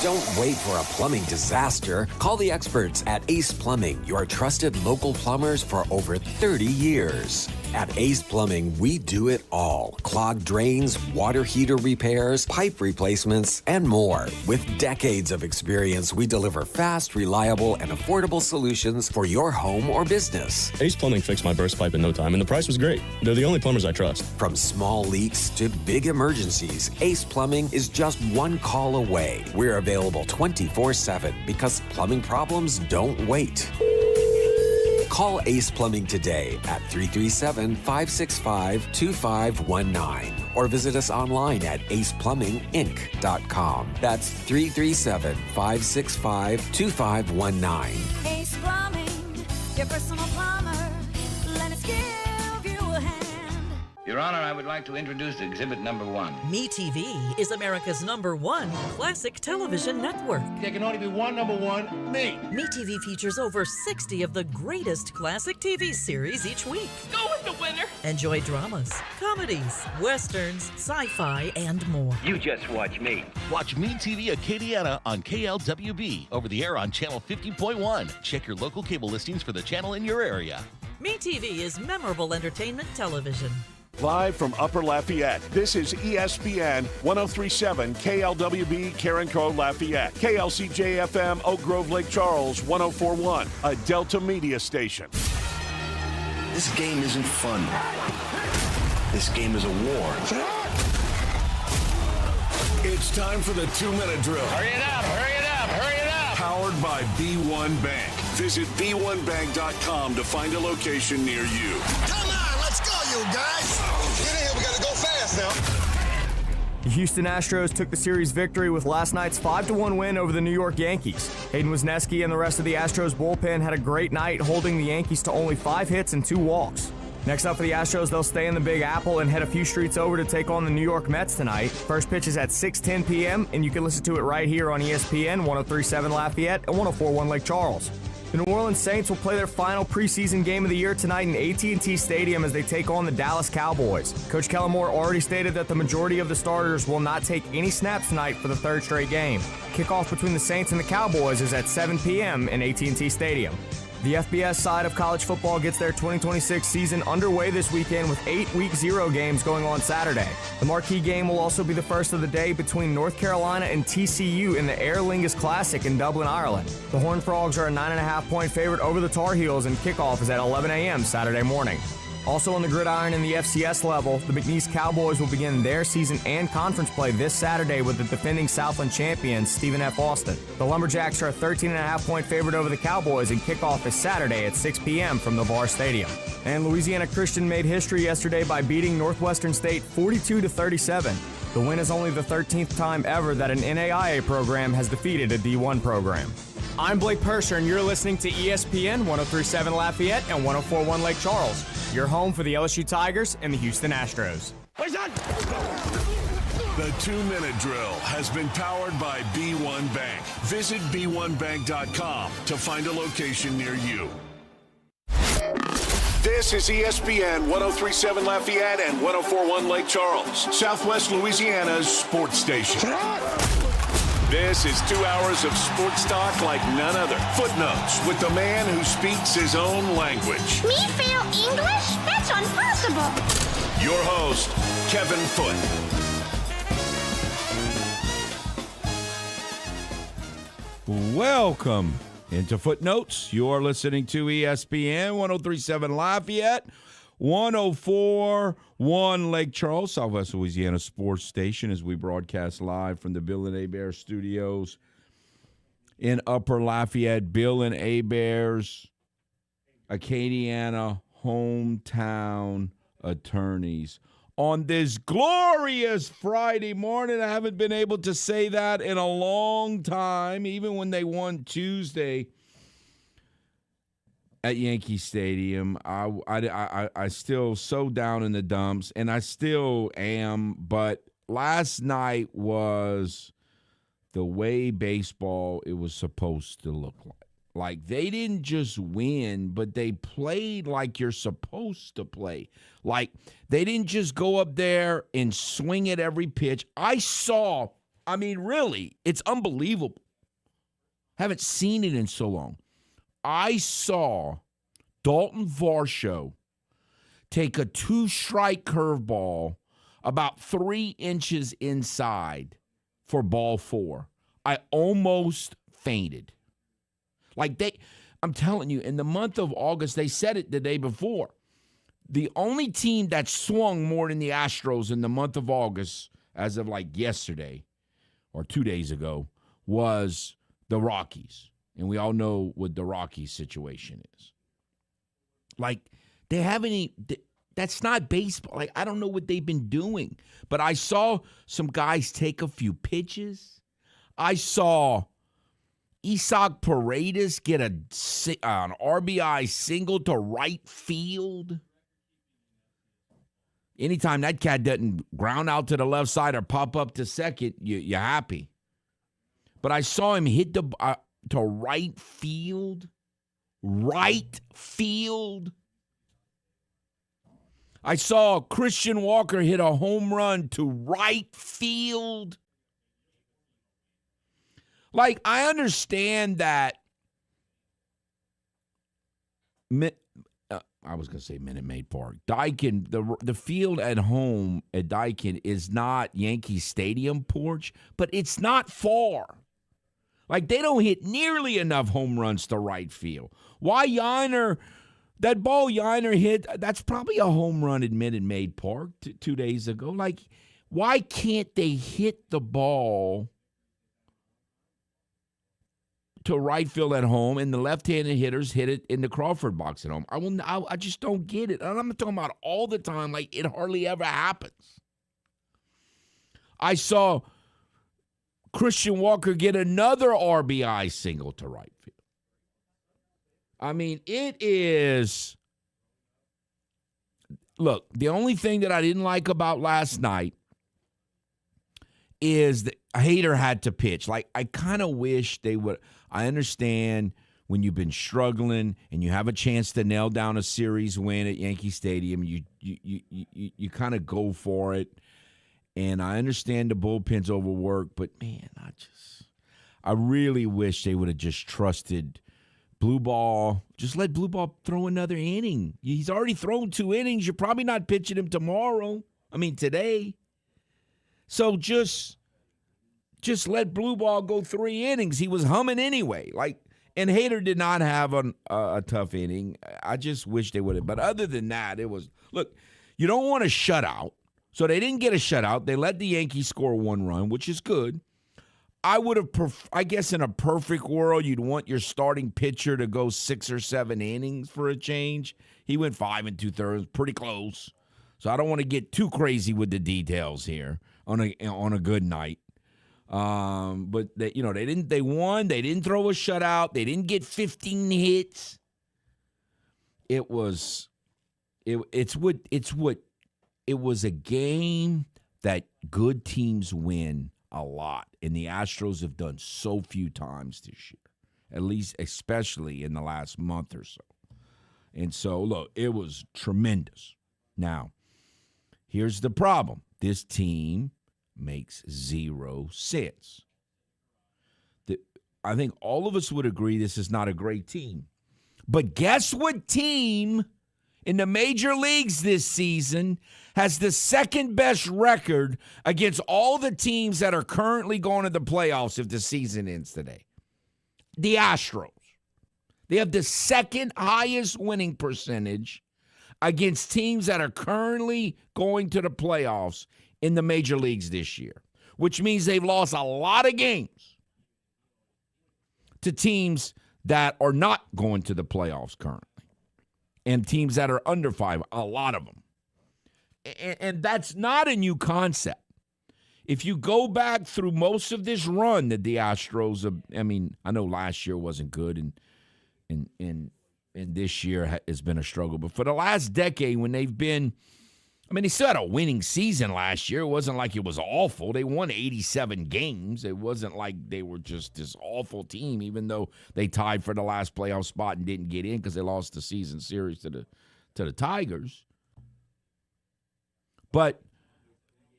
Don't wait for a plumbing disaster. Call the experts at Ace Plumbing, your trusted local plumbers for over 30 years. At Ace Plumbing, we do it all. Clogged drains, water heater repairs, pipe replacements, and more. With decades of experience, we deliver fast, reliable, and affordable solutions for your home or business. Ace Plumbing fixed my burst pipe in no time, and the price was great. They're the only plumbers I trust. From small leaks to big emergencies, Ace Plumbing is just one call away. We're available 24/7 because plumbing problems don't wait. Call Ace Plumbing today at 337-565-2519 or visit us online at aceplumbinginc.com. That's 337-565-2519. Ace Plumbing, your personal plumber. Let us give you a hand. Your Honor, I would like to introduce exhibit number 1. MeTV is America's #1 classic television network. There can only be one number one, me. MeTV features over 60 of the greatest classic TV series each week. Go with the winner. Enjoy dramas, comedies, westerns, sci-fi, and more. You just watch me. Watch MeTV Acadiana on KLWB, over the air on Channel 50.1. Check your local cable listings for the channel in your area. MeTV is memorable entertainment television. Live from Upper Lafayette, this is ESPN 1037 KLWB Carencro Lafayette, KLCJ-FM Oak Grove Lake Charles 1041, a Delta Media station. This game isn't fun. This game is a war. It's time for the 2-minute drill. Hurry it up, hurry it up, hurry it up. Powered by B1 Bank. Visit b1bank.com to find a location near you. Come on, let's go, you guys. Get in here, we gotta go fast now. The Houston Astros took the series victory with last night's 5-1 win over the New York Yankees. Hayden Wesneski and the rest of the Astros bullpen had a great night, holding the Yankees to only 5 hits and 2 walks. Next up for the Astros, they'll stay in the Big Apple and head a few streets over to take on the New York Mets tonight. First pitch is at 6:10 p.m., and you can listen to it right here on ESPN 1037 Lafayette and 1041 Lake Charles. The New Orleans Saints will play their final preseason game of the year tonight in AT&T Stadium as they take on the Dallas Cowboys. Coach Kellen Moore already stated that the majority of the starters will not take any snaps tonight for the third straight game. Kickoff between the Saints and the Cowboys is at 7 p.m. in AT&T Stadium. The FBS side of college football gets their 2026 season underway this weekend with 8 Week 0 games going on Saturday. The marquee game will also be the first of the day between North Carolina and TCU in the Aer Lingus Classic in Dublin, Ireland. The Horned Frogs are a 9.5-point favorite over the Tar Heels, and kickoff is at 11 a.m. Saturday morning. Also on the gridiron in the FCS level, the McNeese Cowboys will begin their season and conference play this Saturday with the defending Southland champions, Stephen F. Austin. The Lumberjacks are a 13.5-point favorite over the Cowboys, and kickoff is Saturday at 6 p.m. from the Var Stadium. And Louisiana Christian made history yesterday by beating Northwestern State 42-37. The win is only the 13th time ever that an NAIA program has defeated a D1 program. I'm Blake Persher, and you're listening to ESPN 1037 Lafayette and 1041 Lake Charles, your home for the LSU Tigers and the Houston Astros. The 2-minute drill has been powered by B1 Bank. Visit b1bank.com to find a location near you. This is ESPN 1037 Lafayette and 1041 Lake Charles, Southwest Louisiana's sports station. This is 2 hours of sports talk like none other. Footnotes with the man who speaks his own language. Me fail English? That's impossible. Your host, Kevin Foote. Welcome into Footnotes. You are listening to ESPN 1037 Lafayette, 1041 Lake Charles, Southwest Louisiana sports station, as we broadcast live from the Bill and Hebert studios in Upper Lafayette. Bill and Hebert's Acadiana hometown attorneys. On this glorious Friday morning, I haven't been able to say that in a long time, even when they won Tuesday at Yankee Stadium. I still so down in the dumps, and I still am, but last night was the way baseball it was supposed to look like. Like, they didn't just win, but they played like you're supposed to play. Like, they didn't just go up there and swing at every pitch. I saw I mean, really, it's unbelievable. Haven't seen it in so long. I saw Dalton Varsho take a 2-strike curveball about 3 inches inside for ball 4. I almost fainted. I'm telling you, in the month of August, they said it the day before. The only team that swung more than the Astros in the month of August, as of yesterday or 2 days ago, was the Rockies. And we all know what the Rockies situation is. They haven't that's not baseball. I don't know what they've been doing. But I saw some guys take a few pitches. I saw Isaac Paredes get an RBI single to right field. Anytime that cat doesn't ground out to the left side or pop up to second, you're happy. But I saw him hit to right field. Right field. I saw Christian Walker hit a home run to right field. I understand that I was going to say Minute Maid Park. Daikin, the field at home at Daikin is not Yankee Stadium porch, but it's not far. They don't hit nearly enough home runs to right field. Why that ball Yiner hit, that's probably a home run at Minute Maid Park 2 days ago. Why can't they hit the ball to right field at home, and the left-handed hitters hit it in the Crawford box at home? I just don't get it. And I'm not talking about all the time. It hardly ever happens. I saw Christian Walker get another RBI single to right field. I mean, it is. Look, the only thing that I didn't like about last night is that Hader had to pitch. I kind of wish they would. I understand when you've been struggling and you have a chance to nail down a series win at Yankee Stadium, you kind of go for it. And I understand the bullpen's overworked, but man, I really wish they would have just trusted Blue Ball. Just let Blue Ball throw another inning. He's already thrown 2 innings. You're probably not pitching him today. So just let Blue Ball go 3 innings. He was humming anyway. And Hader did not have a tough inning. I just wish they would have. But other than that, it was, look, you don't want a shutout. So they didn't get a shutout. They let the Yankees score 1 run, which is good. I would have, I guess in a perfect world, you'd want your starting pitcher to go 6 or 7 innings for a change. He went 5 2/3, pretty close. So I don't want to get too crazy with the details here on a good night. But they won. They didn't throw a shutout. They didn't get 15 hits. It was a game that good teams win a lot, and the Astros have done so few times this year, at least especially in the last month or so. And so, look, it was tremendous. Now, here's the problem. This team makes 0 sense. I think all of us would agree this is not a great team. But guess what team in the major leagues this season has the second best record against all the teams that are currently going to the playoffs if the season ends today? The Astros. They have the second highest winning percentage against teams that are currently going to the playoffs in the major leagues this year, which means they've lost a lot of games to teams that are not going to the playoffs currently. And teams that are under 5, a lot of them. And that's not a new concept. If you go back through most of this run that the Astros have, I know last year wasn't good and this year has been a struggle. But for the last decade when they've been, they still had a winning season last year. It wasn't like it was awful. They won 87 games. It wasn't like they were just this awful team, even though they tied for the last playoff spot and didn't get in because they lost the season series to the Tigers. But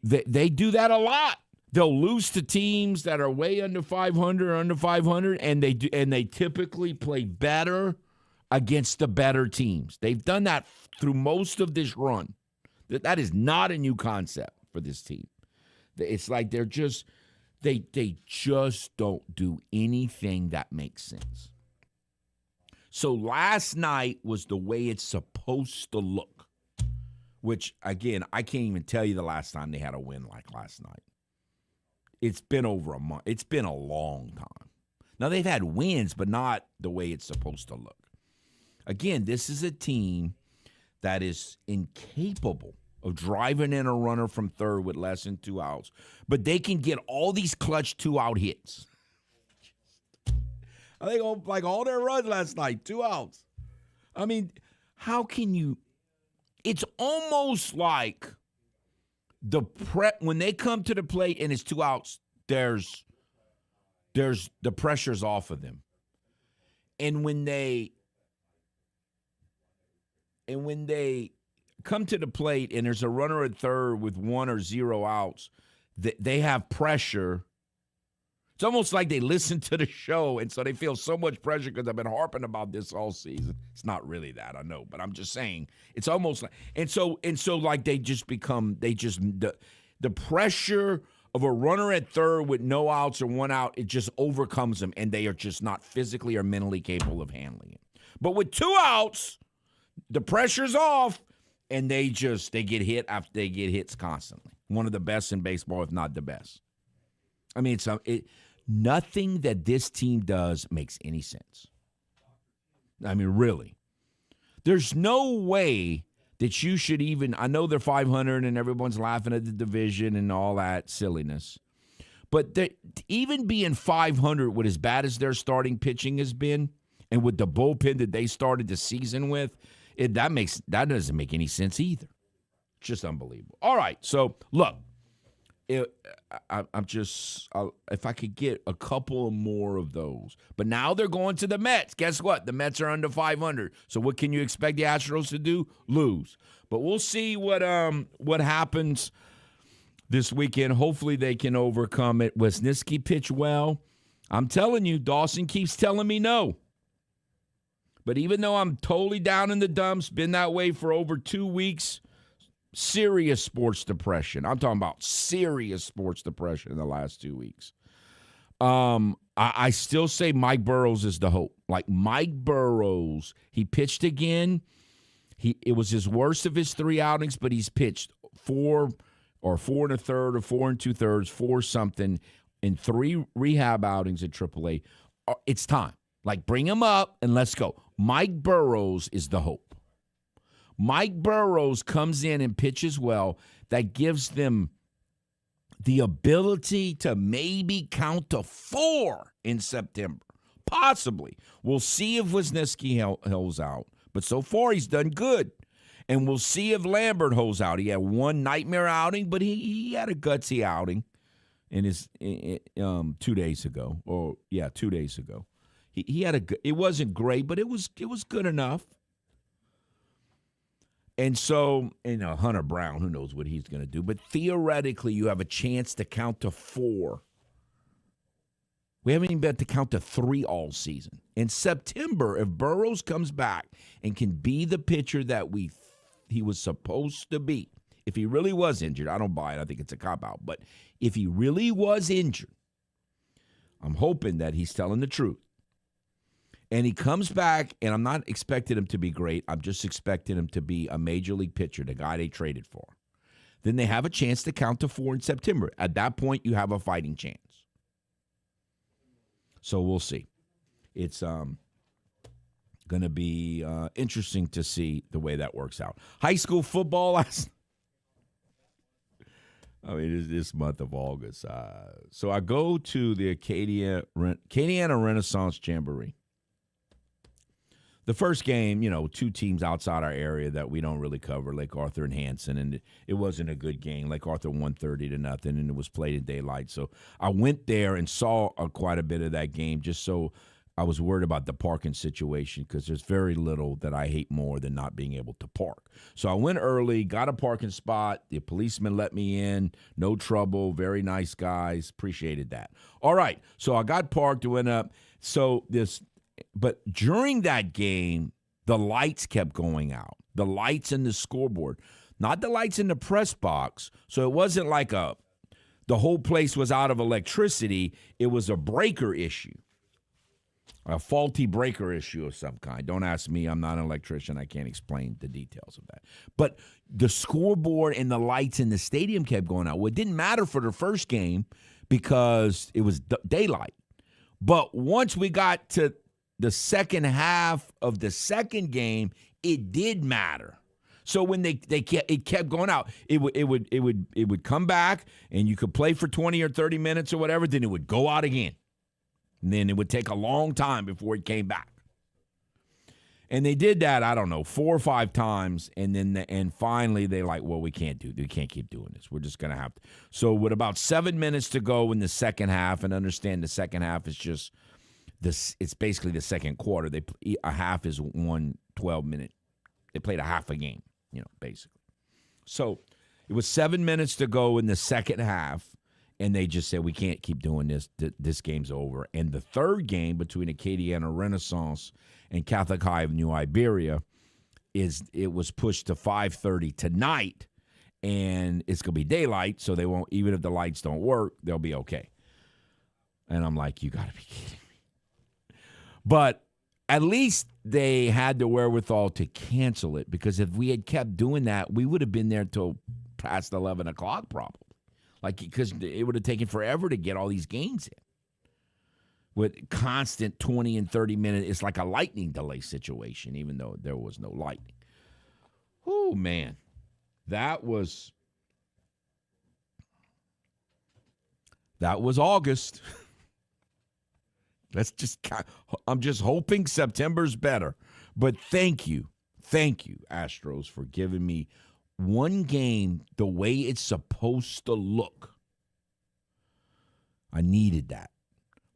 they do that a lot. They'll lose to teams that are way under 500 or under 500, and they typically play better against the better teams. They've done that through most of this run. That is not a new concept for this team. It's like they just don't do anything that makes sense. So last night was the way it's supposed to look, which, again, I can't even tell you the last time they had a win like last night. It's been over a month. It's been a long time. Now, they've had wins, but not the way it's supposed to look. Again, this is a team that is incapable of driving in a runner from third with less than 2 outs, but they can get all these clutch 2-out hits. I think like all their runs last night, 2 outs. I mean, how can you? It's almost like when they come to the plate and it's 2 outs, there's the pressure's off of them. And when they come to the plate and there's a runner at third with 1 or 0 outs, they have pressure. It's almost like they listen to the show, and so they feel so much pressure because I've been harping about this all season. It's not really that, I know, but I'm just saying it's almost like and so like the pressure of a runner at third with no outs or 1 out, it just overcomes them, and they are just not physically or mentally capable of handling it. But with 2 outs, the pressure's off, and they get hit after they get hits constantly. One of the best in baseball, if not the best. I mean, nothing that this team does makes any sense. I mean, really. There's no way that you should even – I know they're 500 and everyone's laughing at the division and all that silliness. But even being 500 with as bad as their starting pitching has been and with the bullpen that they started the season with, that doesn't make any sense either. It's just unbelievable. All right, so look. If I could get a couple more of those. But now they're going to the Mets. Guess what? The Mets are under 500. So what can you expect the Astros to do? Lose. But we'll see what happens this weekend. Hopefully they can overcome it. Wisniewski pitched well. I'm telling you, Dawson keeps telling me no. But even though I'm totally down in the dumps, been that way for over 2 weeks, serious sports depression. I'm talking about serious sports depression in the last 2 weeks. I still say Mike Burrows is the hope. Like Mike Burrows, he pitched again. It was his worst of his 3 outings, but he's pitched 4 or 4 1/3 or 4 2/3, 4 something in 3 rehab outings at AAA. It's time. Like bring him up and let's go. Mike Burrows is the hope. Mike Burrows comes in and pitches well. That gives them the ability to maybe count to 4 in September. Possibly. We'll see if Wisniewski holds out. But so far, he's done good. And we'll see if Lambert holds out. He had 1 nightmare outing, but he had a gutsy outing in his 2 days ago. 2 days ago. He had it wasn't great, but it was good enough. And so, Hunter Brown, who knows what he's going to do. But theoretically, you have a chance to count to 4. We haven't even been to count to 3 all season. In September, if Burrows comes back and can be the pitcher that he was supposed to be, if he really was injured, I don't buy it. I think it's a cop-out. But if he really was injured, I'm hoping that he's telling the truth. And he comes back, and I'm not expecting him to be great. I'm just expecting him to be a major league pitcher, the guy they traded for. Then they have a chance to count to 4 in September. At that point, you have a fighting chance. So we'll see. It's going to be interesting to see the way that works out. High school football this month of August. So I go to the Acadiana Renaissance Jamboree. The first game, 2 teams outside our area that we don't really cover, Lake Arthur and Hanson, and it wasn't a good game. Lake Arthur won 30-0, and it was played in daylight. So I went there and saw quite a bit of that game just so I was worried about the parking situation because there's very little that I hate more than not being able to park. So I went early, got a parking spot. The policeman let me in. No trouble. Very nice guys. Appreciated that. All right. So I got parked, went up. But during that game, the lights kept going out. The lights in the scoreboard. Not the lights in the press box. So it wasn't like the whole place was out of electricity. It was a breaker issue. A faulty breaker issue of some kind. Don't ask me. I'm not an electrician. I can't explain the details of that. But the scoreboard and the lights in the stadium kept going out. Well, it didn't matter for the first game because it was daylight. But once we got to the second half of the second game, it did matter. So when it kept going out, it would come back and you could play for 20 or 30 minutes or whatever. Then it would go out again. And then it would take a long time before it came back. And they did that, I don't know, 4 or 5 times. And finally they we can't keep doing this. We're just going to have to. So with about 7 minutes to go in the second half, and understand the second half is just this, it's basically the second quarter. A half is 1 12-minute. They played a half a game, basically. So it was 7 minutes to go in the second half. And they just said, we can't keep doing this. This game's over. And the third game between Acadiana Renaissance and Catholic High of New Iberia it was pushed to 5:30 tonight. And it's going to be daylight, so they won't, even if the lights don't work, they'll be okay. And I'm like, you got to be kidding me. But at least they had the wherewithal to cancel it, because if we had kept doing that, we would have been there till past 11 o'clock probably. Because it would have taken forever to get all these games in. With constant 20 and 30 minute, it's like a lightning delay situation, even though there was no lightning. Oh, man. That was August. I'm just hoping September's better. But thank you, Astros, for giving me one game the way it's supposed to look. I needed that.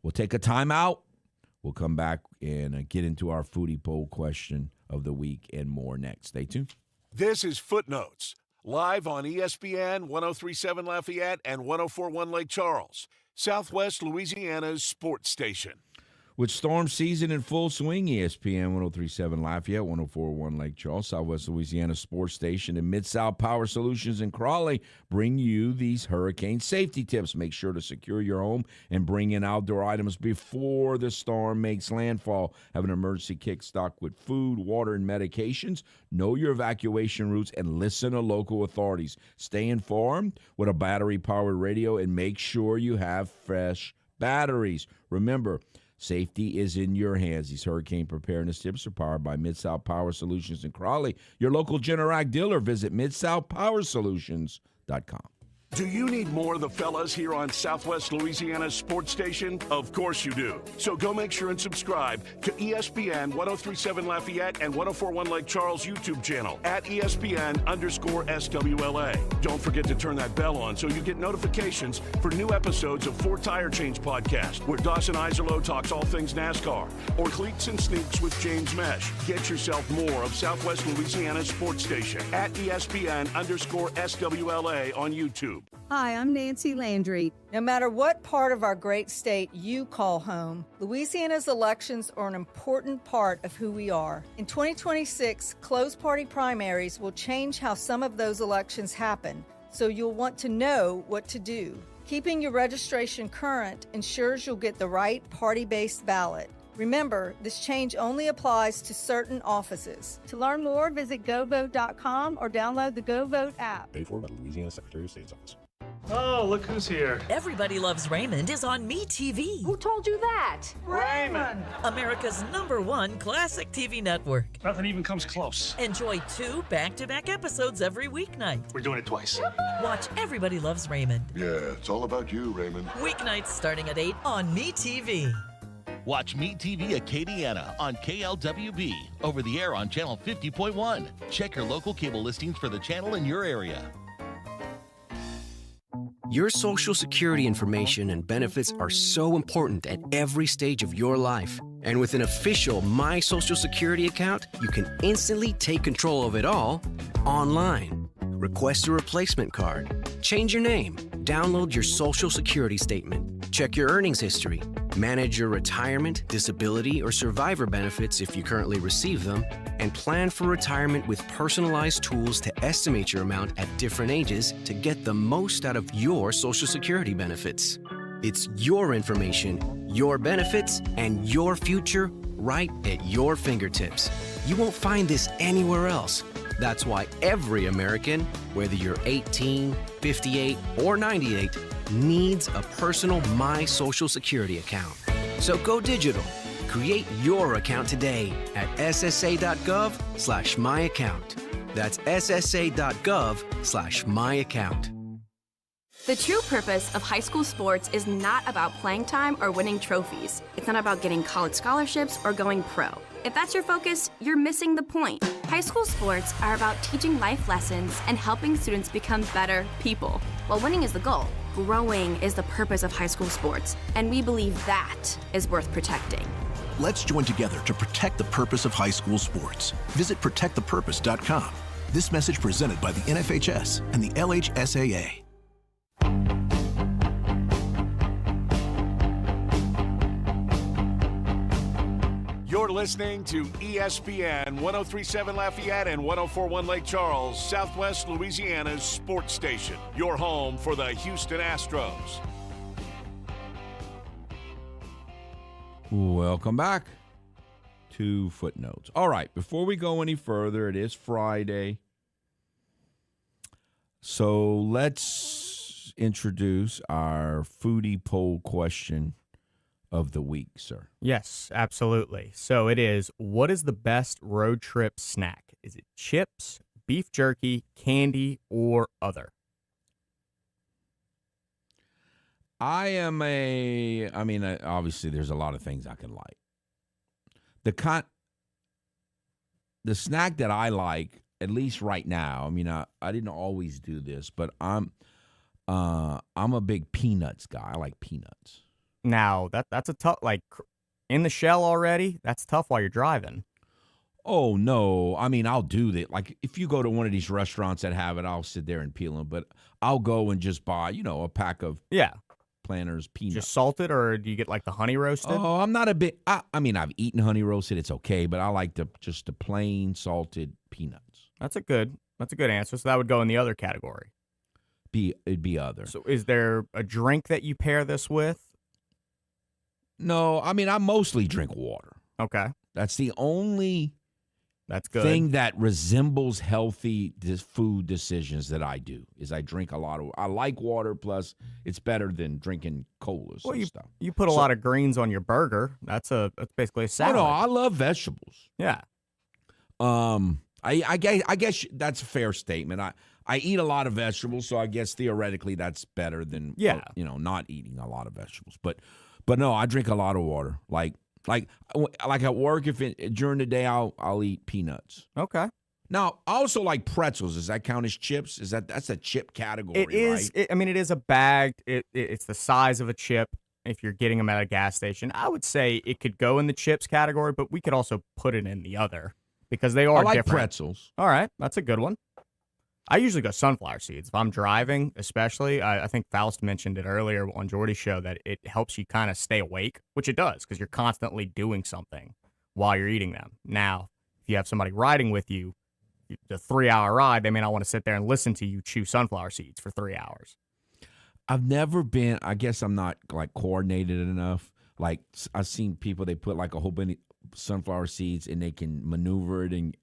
We'll take a timeout. We'll come back and get into our foodie poll question of the week and more next. Stay tuned. This is Footnotes, live on ESPN 103.7 Lafayette and 104.1 Lake Charles, Southwest Louisiana's sports station. With storm season in full swing, ESPN 103.7 Lafayette, 104.1 Lake Charles, Southwest Louisiana Sports Station, and Mid-South Power Solutions in Crawley bring you these hurricane safety tips. Make sure to secure your home and bring in outdoor items before the storm makes landfall. Have an emergency kit stocked with food, water, and medications. Know your evacuation routes and listen to local authorities. Stay informed with a battery-powered radio and make sure you have fresh batteries. Remember, safety is in your hands. These hurricane preparedness tips are powered by Mid-South Power Solutions in Crawley. Your local Generac dealer. Visit midsouthpowersolutions.com. Do you need more of the fellas here on Southwest Louisiana's sports station? Of course you do. So go make sure and subscribe to ESPN 103.7 Lafayette and 104.1 Lake Charles YouTube channel at ESPN_SWLA. Don't forget to turn that bell on so you get notifications for new episodes of Four Tire Change Podcast, where Dawson Iserlo talks all things NASCAR, or Cleats and Sneaks with James Mesh. Get yourself more of Southwest Louisiana's sports station at ESPN_SWLA on YouTube. Hi, I'm Nancy Landry. No matter what part of our great state you call home, Louisiana's elections are an important part of who we are. In 2026, closed party primaries will change how some of those elections happen, so you'll want to know what to do. Keeping your registration current ensures you'll get the right party-based ballot. Remember, this change only applies to certain offices. To learn more, visit govote.com or download the GoVote app. Paid for by the Louisiana Secretary of State's office. Oh, look who's here. Everybody Loves Raymond is on MeTV. Who told you that? Raymond! America's #1 classic TV network. Nothing even comes close. Enjoy 2 back-to-back episodes every weeknight. We're doing it twice. Watch Everybody Loves Raymond. Yeah, it's all about you, Raymond. Weeknights starting at 8 on MeTV. Watch MeTV Acadiana on KLWB, over the air on channel 50.1. Check your local cable listings for the channel in your area. Your Social Security information and benefits are so important at every stage of your life. And with an official My Social Security account, you can instantly take control of it all online. Request a replacement card, change your name, download your Social Security statement, check your earnings history, manage your retirement, disability, or survivor benefits if you currently receive them, and plan for retirement with personalized tools to estimate your amount at different ages to get the most out of your Social Security benefits. It's your information, your benefits, and your future right at your fingertips. You won't find this anywhere else. That's why every American, whether you're 18, 58, or 98, needs a personal My Social Security account. So go digital. Create your account today at ssa.gov/myaccount. That's ssa.gov/myaccount. The true purpose of high school sports is not about playing time or winning trophies. It's not about getting college scholarships or going pro. If that's your focus, you're missing the point. High school sports are about teaching life lessons and helping students become better people. While winning is the goal, growing is the purpose of high school sports, and we believe that is worth protecting. Let's join together to protect the purpose of high school sports. Visit protectthepurpose.com. This message presented by the NFHS and the LHSAA. You're listening to ESPN 1037 Lafayette and 1041 Lake Charles, Southwest Louisiana's sports station. Your home for the Houston Astros. Welcome back to Footnotes. All right, before we go any further, it is Friday. So let's introduce our foodie poll question of the week, sir. Yes, absolutely. So it is, what is the best road trip snack? Is it chips, beef jerky, candy, or other? Obviously there's a lot of things I can like. The snack that I like, at least right now, I didn't always do this, but I'm a big peanuts guy. I like peanuts. Now, that's a tough, in the shell already, that's tough while you're driving. Oh, no. I'll do that. Like, if you go to one of these restaurants that have it, I'll sit there and peel them. But I'll go and just buy, a pack of Planters peanuts. Just salted, or do you get, the honey roasted? Oh, I'm not a big, I've eaten honey roasted. It's okay. But I like the plain salted peanuts. That's a good answer. So that would go in the other category. It'd be other. So is there a drink that you pair this with? No, I mostly drink water. Okay. That's the only thing that resembles healthy food decisions that I do, is I drink a lot of, I like water, plus it's better than drinking colas and stuff. You put a lot of greens on your burger. That's basically a salad. No, I love vegetables. Yeah. I guess that's a fair statement. I eat a lot of vegetables, so I guess theoretically that's better than not eating a lot of vegetables. But no, I drink a lot of water. Like at work, during the day I'll eat peanuts. Okay. Now, I also like pretzels. Does that count as chips? That's a chip category? It is. Right? It is a bag. It's the size of a chip. If you're getting them at a gas station, I would say it could go in the chips category, but we could also put it in the other because they are I like different. pretzels. All right, that's a good one. I usually go sunflower seeds. If I'm driving, especially, I think Faust mentioned it earlier on Jordy's show that it helps you kind of stay awake, which it does because you're constantly doing something while you're eating them. Now, if you have somebody riding with you, the 3-hour ride, they may not want to sit there and listen to you chew sunflower seeds for 3 hours. I've never been, I guess I'm not coordinated enough. I've seen people, they put a whole bunch of sunflower seeds and they can maneuver it and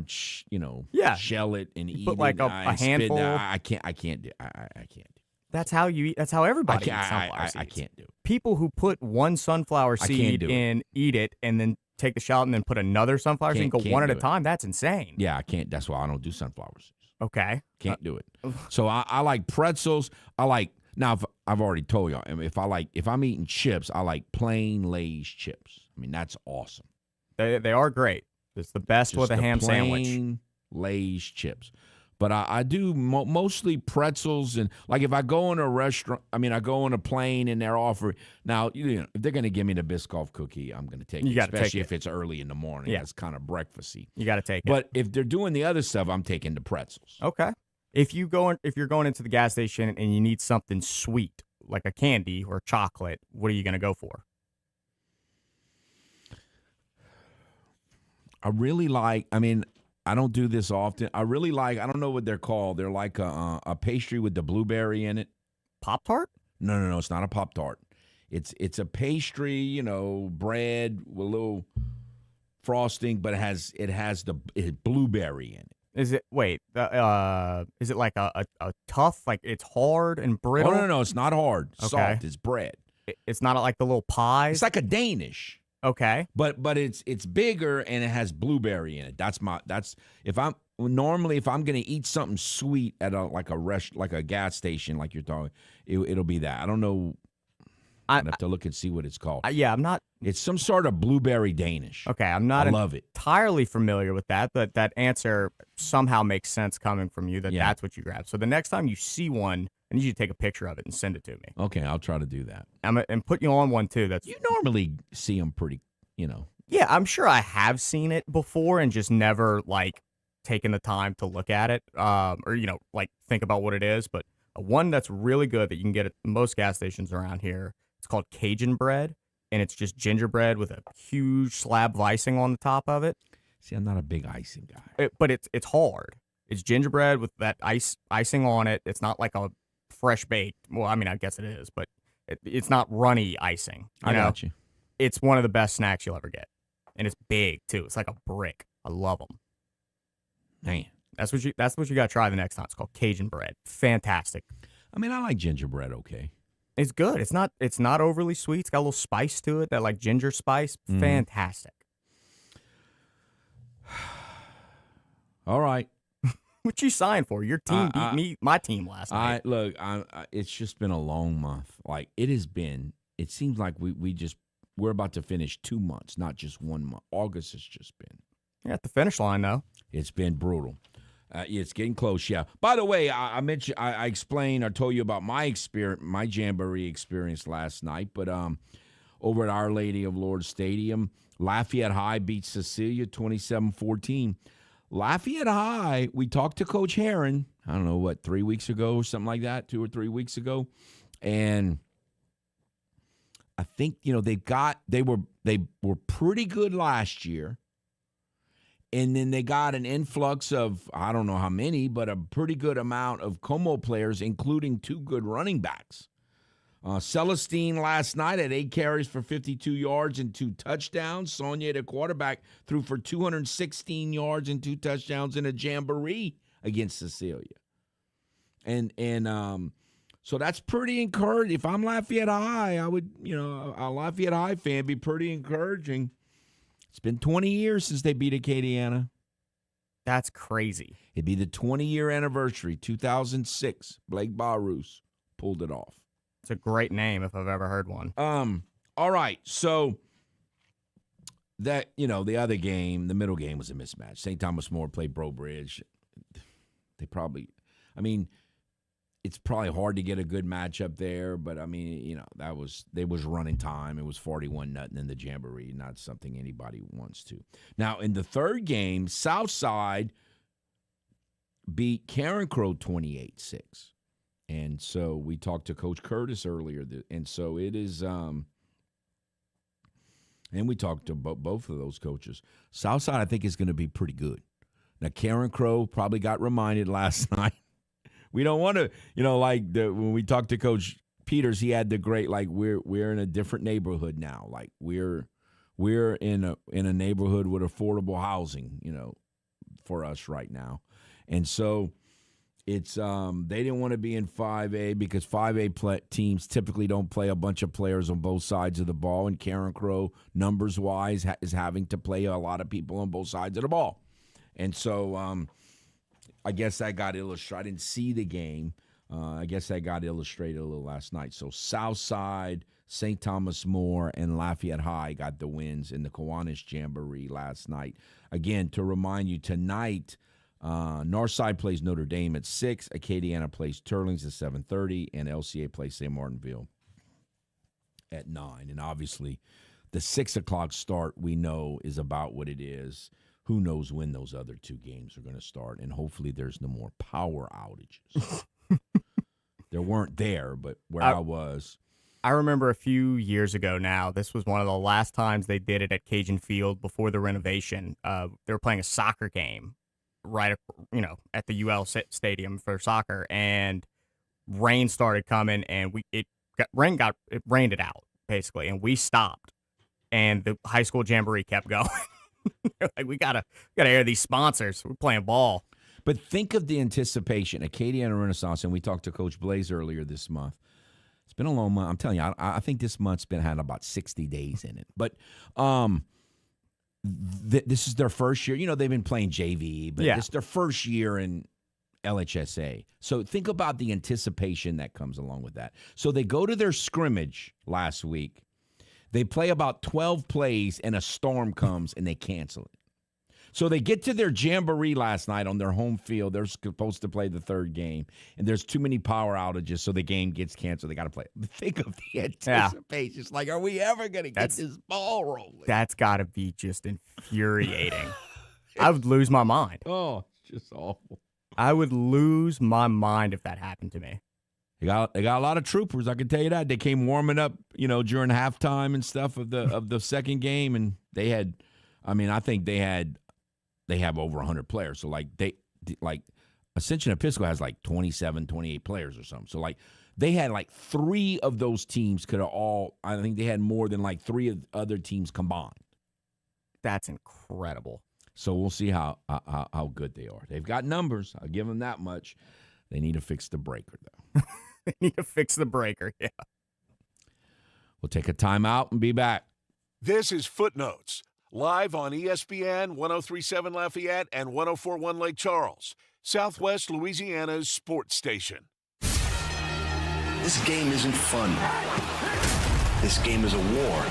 shell it and eat put it. a handful. I can't do. I can't do. That's how you eat. That's how everybody eats sunflower seeds. I can't do. People who put one sunflower seed in, eat it, and then take the shell and then put another sunflower seed and go one at a time. That's insane. Yeah, I can't. That's why I don't do sunflower seeds. Okay. Can't do it. So I like pretzels. Now I've already told y'all, if I'm eating chips, I like plain Lay's chips. That's awesome. They are great. It's the best with a ham sandwich. Lay's chips. But I do mostly pretzels, and like if I go in a restaurant, I go on a plane and they're offering. Now, if they're going to give me the Biscoff cookie, I'm going to take it, especially if it's early in the morning. Yeah. It's kind of breakfasty. You got to take it. But if they're doing the other stuff, I'm taking the pretzels. Okay. If you're going into the gas station and you need something sweet, like a candy or chocolate, what are you going to go for? I really like, I don't do this often. I really like, I don't know what they're called. They're like a pastry with the blueberry in it. Pop-Tart? No, it's not a Pop-Tart. It's a pastry, bread with a little frosting, but it has the blueberry in it. Is it like a tough, like it's hard and brittle? Oh, no, it's not hard. Okay. Soft, it's bread. It's not like the little pies? It's like a Danish. Okay. But it's bigger and it has blueberry in it. If I'm gonna eat something sweet at a gas station like you're talking, it'll be that. I don't know. I have to look and see what it's called. I'm not. It's some sort of blueberry Danish. Okay, I'm not. I love it. Entirely familiar with that, but that answer somehow makes sense coming from you. That's what you grab. So the next time you see one, I need you to take a picture of it and send it to me. Okay, I'll try to do that. And put you on one too. You normally see them pretty, Yeah, I'm sure I have seen it before and just never taken the time to look at it, or think about what it is. But one that's really good that you can get at most gas stations around here. It's called Cajun bread, and it's just gingerbread with a huge slab of icing on the top of it. See, I'm not a big icing guy. But it's hard. It's gingerbread with that icing on it. It's not like a fresh baked. Well, I guess it is, but it's not runny icing. I got you. It's one of the best snacks you'll ever get, and it's big too. It's like a brick. I love them. Man, that's what you got to try the next time. It's called Cajun bread. Fantastic. I like gingerbread. Okay. It's good. It's not overly sweet. It's got a little spice to it, that like ginger spice. Fantastic. All right. What you signed for? Your team beat my team last night. Look, it's just been a long month. Like it has been. It seems like we're about to finish 2 months, not just 1 month. August has just been. You're at the finish line though. It's been brutal. It's getting close, yeah. By the way, I mentioned, I explained, I told you about my experience, my Jamboree experience last night. But over at Our Lady of Lourdes Stadium, Lafayette High beat Cecilia 27-14. Lafayette High, we talked to Coach Herron, I don't know, 3 weeks ago or something like that, 2 or 3 weeks ago. And I think, they were pretty good last year. And then they got an influx of, I don't know how many, but a pretty good amount of Como players, including 2 good running backs. Celestine last night had 8 carries for 52 yards and 2 touchdowns. Sonia, the quarterback, threw for 216 yards and 2 touchdowns in a Jamboree against Cecilia. And so that's pretty encouraging. If I'm Lafayette High, I would, a Lafayette High fan, be pretty encouraging. It's been 20 years since they beat Acadiana. That's crazy. It'd be the 20-year anniversary, 2006. Blake Barus pulled it off. It's a great name if I've ever heard one. All right, so that, the other game, the middle game was a mismatch. St. Thomas More played Breaux Bridge. They probably, it's probably hard to get a good matchup there, but they was running time. It was 41-0 in the Jamboree, not something anybody wants to. Now in the third game, Southside beat Karen Crow 28-6, and so we talked to Coach Curtis earlier, and so it is. And we talked to both of those coaches. Southside, I think, is going to be pretty good. Now Karen Crow probably got reminded last night. We don't want to, when we talked to Coach Peters, he had the great, we're in a different neighborhood now. Like we're in a neighborhood with affordable housing, for us right now. And so it's they didn't want to be in 5A because 5A teams typically don't play a bunch of players on both sides of the ball. And Karen Crow, numbers-wise, is having to play a lot of people on both sides of the ball. And so I guess that got illustrated. I didn't see the game. I guess that got illustrated a little last night. So Southside, St. Thomas More, and Lafayette High got the wins in the Kiwanis Jamboree last night. Again, to remind you, tonight Northside plays Notre Dame at 6. Acadiana plays Turlings at 7:30, and LCA plays St. Martinville at 9. And obviously, the 6 o'clock start we know is about what it is. Who knows when those other 2 games are going to start, and hopefully there's no more power outages. There weren't there, but where I was. I remember a few years ago now, this was one of the last times they did it at Cajun Field before the renovation. They were playing a soccer game right, at the UL Stadium for soccer, and rain started coming, and it rained it out, basically, and we stopped, and the high school jamboree kept going. Like, we gotta air these sponsors. We're playing ball. But think of the anticipation. Acadiana Renaissance, and we talked to Coach Blaze earlier this month. It's been a long month. I'm telling you, I think this month's had about 60 days in it. But this is their first year. They've been playing JV, but it's their first year in LHSA. So think about the anticipation that comes along with that. So they go to their scrimmage last week. They play about 12 plays, and a storm comes, and they cancel it. So they get to their jamboree last night on their home field. They're supposed to play the 3rd game, and there's too many power outages, so the game gets canceled. They got to play it. Think of the anticipation. It's like, are we ever going to get this ball rolling? That's got to be just infuriating. I would lose my mind. Oh, it's just awful. I would lose my mind if that happened to me. They got a lot of troopers, I can tell you that. They came warming up, during halftime and stuff of the second game, and they had, I think they have over 100 players. So Ascension Episcopal has 27, 28 players or something. So they had 3 of those teams could have I think they had more than 3 of other teams combined. That's incredible. So we'll see how good they are. They've got numbers. I'll give them that much. They need to fix the breaker, though. They need to fix the breaker, yeah. We'll take a timeout and be back. This is Footnotes, live on ESPN 103.7 Lafayette and 104.1 Lake Charles, Southwest Louisiana's sports station. This game isn't fun. This game is a war.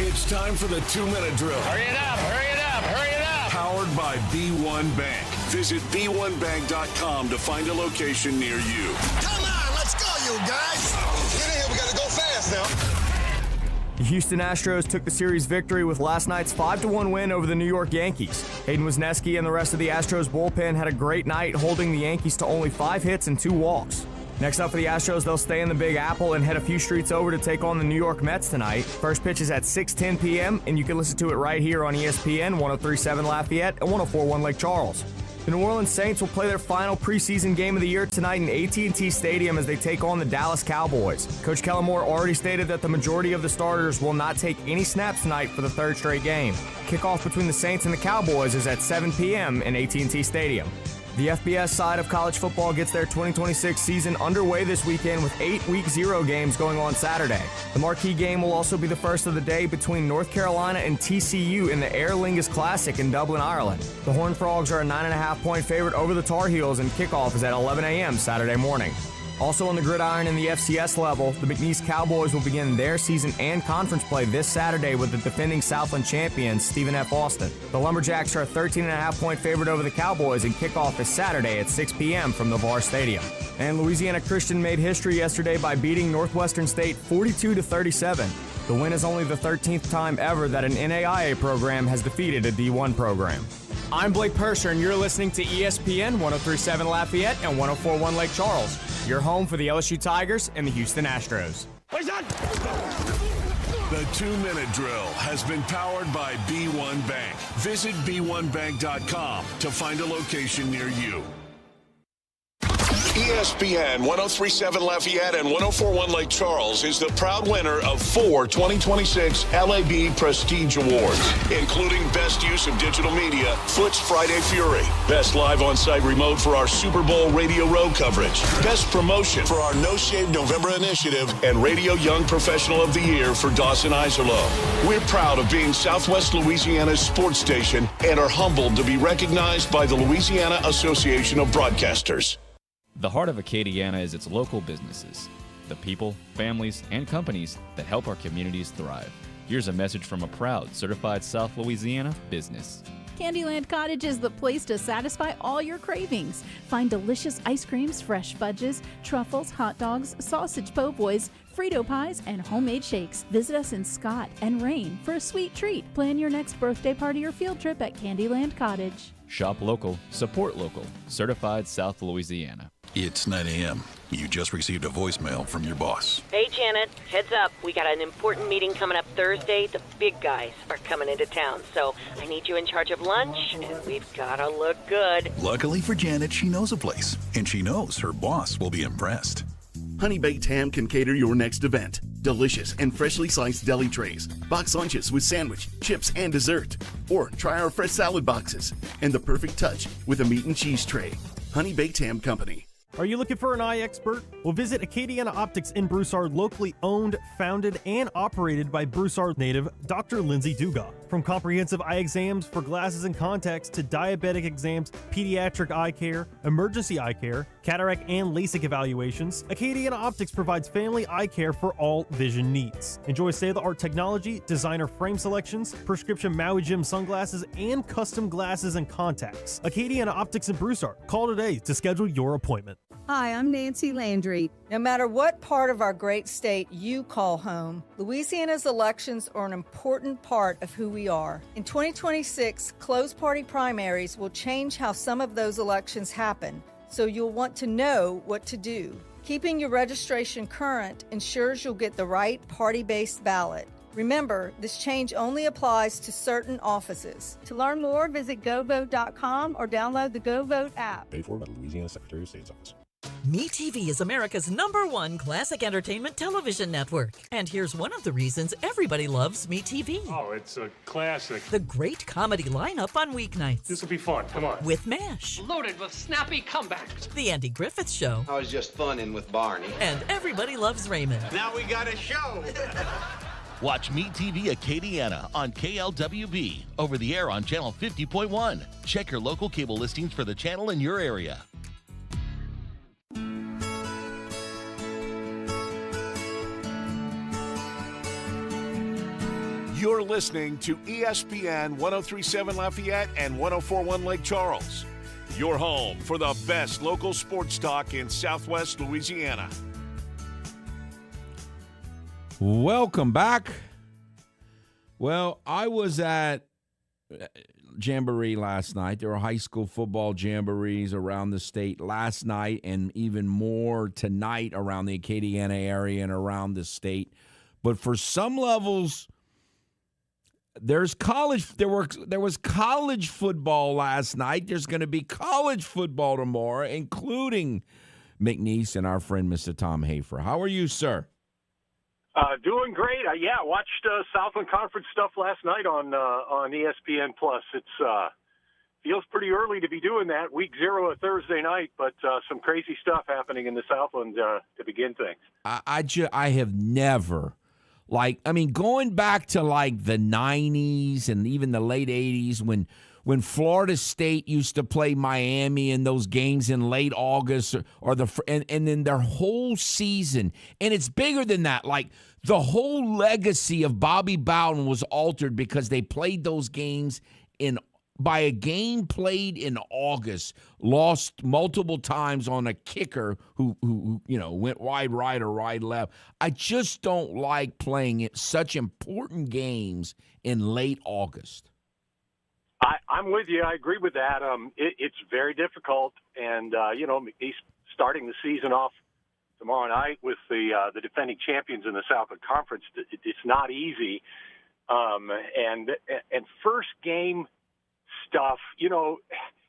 It's time for the 2-minute drill. Hurry it up, hurry it up, hurry it up. Powered by B1 Bank. Visit b1bank.com to find a location near you. Come on, let's go, you guys. Get in here, we gotta go fast now. The Houston Astros took the series victory with last night's 5-1 win over the New York Yankees. Hayden Wisniewski and the rest of the Astros bullpen had a great night, holding the Yankees to only 5 hits and 2 walks. Next up for the Astros, they'll stay in the Big Apple and head a few streets over to take on the New York Mets tonight. First pitch is at 6:10 p.m., and you can listen to it right here on ESPN 103.7 Lafayette and 104.1 Lake Charles. The New Orleans Saints will play their final preseason game of the year tonight in AT&T Stadium as they take on the Dallas Cowboys. Coach Kellamore already stated that the majority of the starters will not take any snaps tonight for the 3rd straight game. Kickoff between the Saints and the Cowboys is at 7 p.m. in AT&T Stadium. The FBS side of college football gets their 2026 season underway this weekend with 8 Week 0 games going on Saturday. The marquee game will also be the first of the day between North Carolina and TCU in the Aer Lingus Classic in Dublin, Ireland. The Horned Frogs are a 9.5-point favorite over the Tar Heels, and kickoff is at 11 a.m. Saturday morning. Also on the gridiron in the FCS level, the McNeese Cowboys will begin their season and conference play this Saturday with the defending Southland champions, Stephen F. Austin. The Lumberjacks are a 13.5-point favorite over the Cowboys, and kickoff is Saturday at 6 p.m. from the VAR Stadium. And Louisiana Christian made history yesterday by beating Northwestern State 42-37. The win is only the 13th time ever that an NAIA program has defeated a D1 program. I'm Blake Persher, and you're listening to ESPN 103.7 Lafayette and 104.1 Lake Charles. Your home for the LSU Tigers and the Houston Astros. The 2-minute drill has been powered by B1 Bank. Visit b1bank.com to find a location near you. ESPN 103.7 Lafayette and 104.1 Lake Charles is the proud winner of 4 2026 LAB Prestige Awards, including Best Use of Digital Media, Foot's Friday Fury, Best Live On-Site Remote for our Super Bowl Radio Row coverage, Best Promotion for our No Shave November initiative, and Radio Young Professional of the Year for Dawson Iserloh. We're proud of being Southwest Louisiana's sports station and are humbled to be recognized by the Louisiana Association of Broadcasters. The heart of Acadiana is its local businesses, the people, families, and companies that help our communities thrive. Here's a message from a proud certified South Louisiana business. Candyland Cottage is the place to satisfy all your cravings. Find delicious ice creams, fresh fudges, truffles, hot dogs, sausage po' boys, Frito pies, and homemade shakes. Visit us in Scott and Rain for a sweet treat. Plan your next birthday party or field trip at Candyland Cottage. Shop local, support local. Certified South Louisiana. It's 9 a.m. You just received a voicemail from your boss. Hey, Janet. Heads up. We got an important meeting coming up Thursday. The big guys are coming into town, so I need you in charge of lunch, and we've got to look good. Luckily for Janet, she knows a place, and she knows her boss will be impressed. Honey Baked Ham can cater your next event. Delicious and freshly sliced deli trays, box lunches with sandwich, chips, and dessert. Or try our fresh salad boxes and the perfect touch with a meat and cheese tray. Honey Baked Ham Company. Are you looking for an eye expert? Well, visit Acadiana Optics in Broussard, locally owned, founded, and operated by Broussard native Dr. Lindsay Dugas. From comprehensive eye exams for glasses and contacts to diabetic exams, pediatric eye care, emergency eye care, cataract and LASIK evaluations, Acadiana Optics provides family eye care for all vision needs. Enjoy state-of-the-art technology, designer frame selections, prescription Maui Jim sunglasses, and custom glasses and contacts. Acadiana Optics in Broussard. Call today to schedule your appointment. Hi, I'm Nancy Landry. No matter what part of our great state you call home, Louisiana's elections are an important part of who we are. In 2026, closed party primaries will change how some of those elections happen, so you'll want to know what to do. Keeping your registration current ensures you'll get the right party-based ballot. Remember, this change only applies to certain offices. To learn more, visit govote.com or download the GoVote app. Paid for by the Louisiana Secretary of State's office. MeTV is America's #1 classic entertainment television network. And here's one of the reasons everybody loves MeTV. Oh, it's a classic. The great comedy lineup on weeknights. This will be fun. Come on. With MASH. Loaded with snappy comebacks. The Andy Griffith Show. I was just funning with Barney. And Everybody Loves Raymond. Now we got a show. Watch MeTV Acadiana on KLWB, over the air on Channel 50.1. Check your local cable listings for the channel in your area. You're listening to ESPN 1037 Lafayette and 1041 Lake Charles. Your home for the best local sports talk in Southwest Louisiana. Welcome back. Well, I was at Jamboree last night. There were high school football jamborees around the state last night and even more tonight around the Acadiana area and around the state. But for some levels, there was college football last night. There's going to be college football tomorrow, including McNeese and our friend Mr. Tom Hafer. How are you, sir? Doing great. Watched Southland Conference stuff last night on ESPN Plus. It's feels pretty early to be doing that. Week 0 a Thursday night, but some crazy stuff happening in the Southland to begin things. I have never. Going back to the 90s and even the late 80s when Florida State used to play Miami in those games in late August and then their whole season. And it's bigger than that. The whole legacy of Bobby Bowden was altered because they played those games by a game played in August, lost multiple times on a kicker who went wide right or wide left. I just don't like playing such important games in late August. I'm with you. I agree with that. It's very difficult, and he's starting the season off tomorrow night with the defending champions in the Southland Conference. It's not easy, and first game stuff.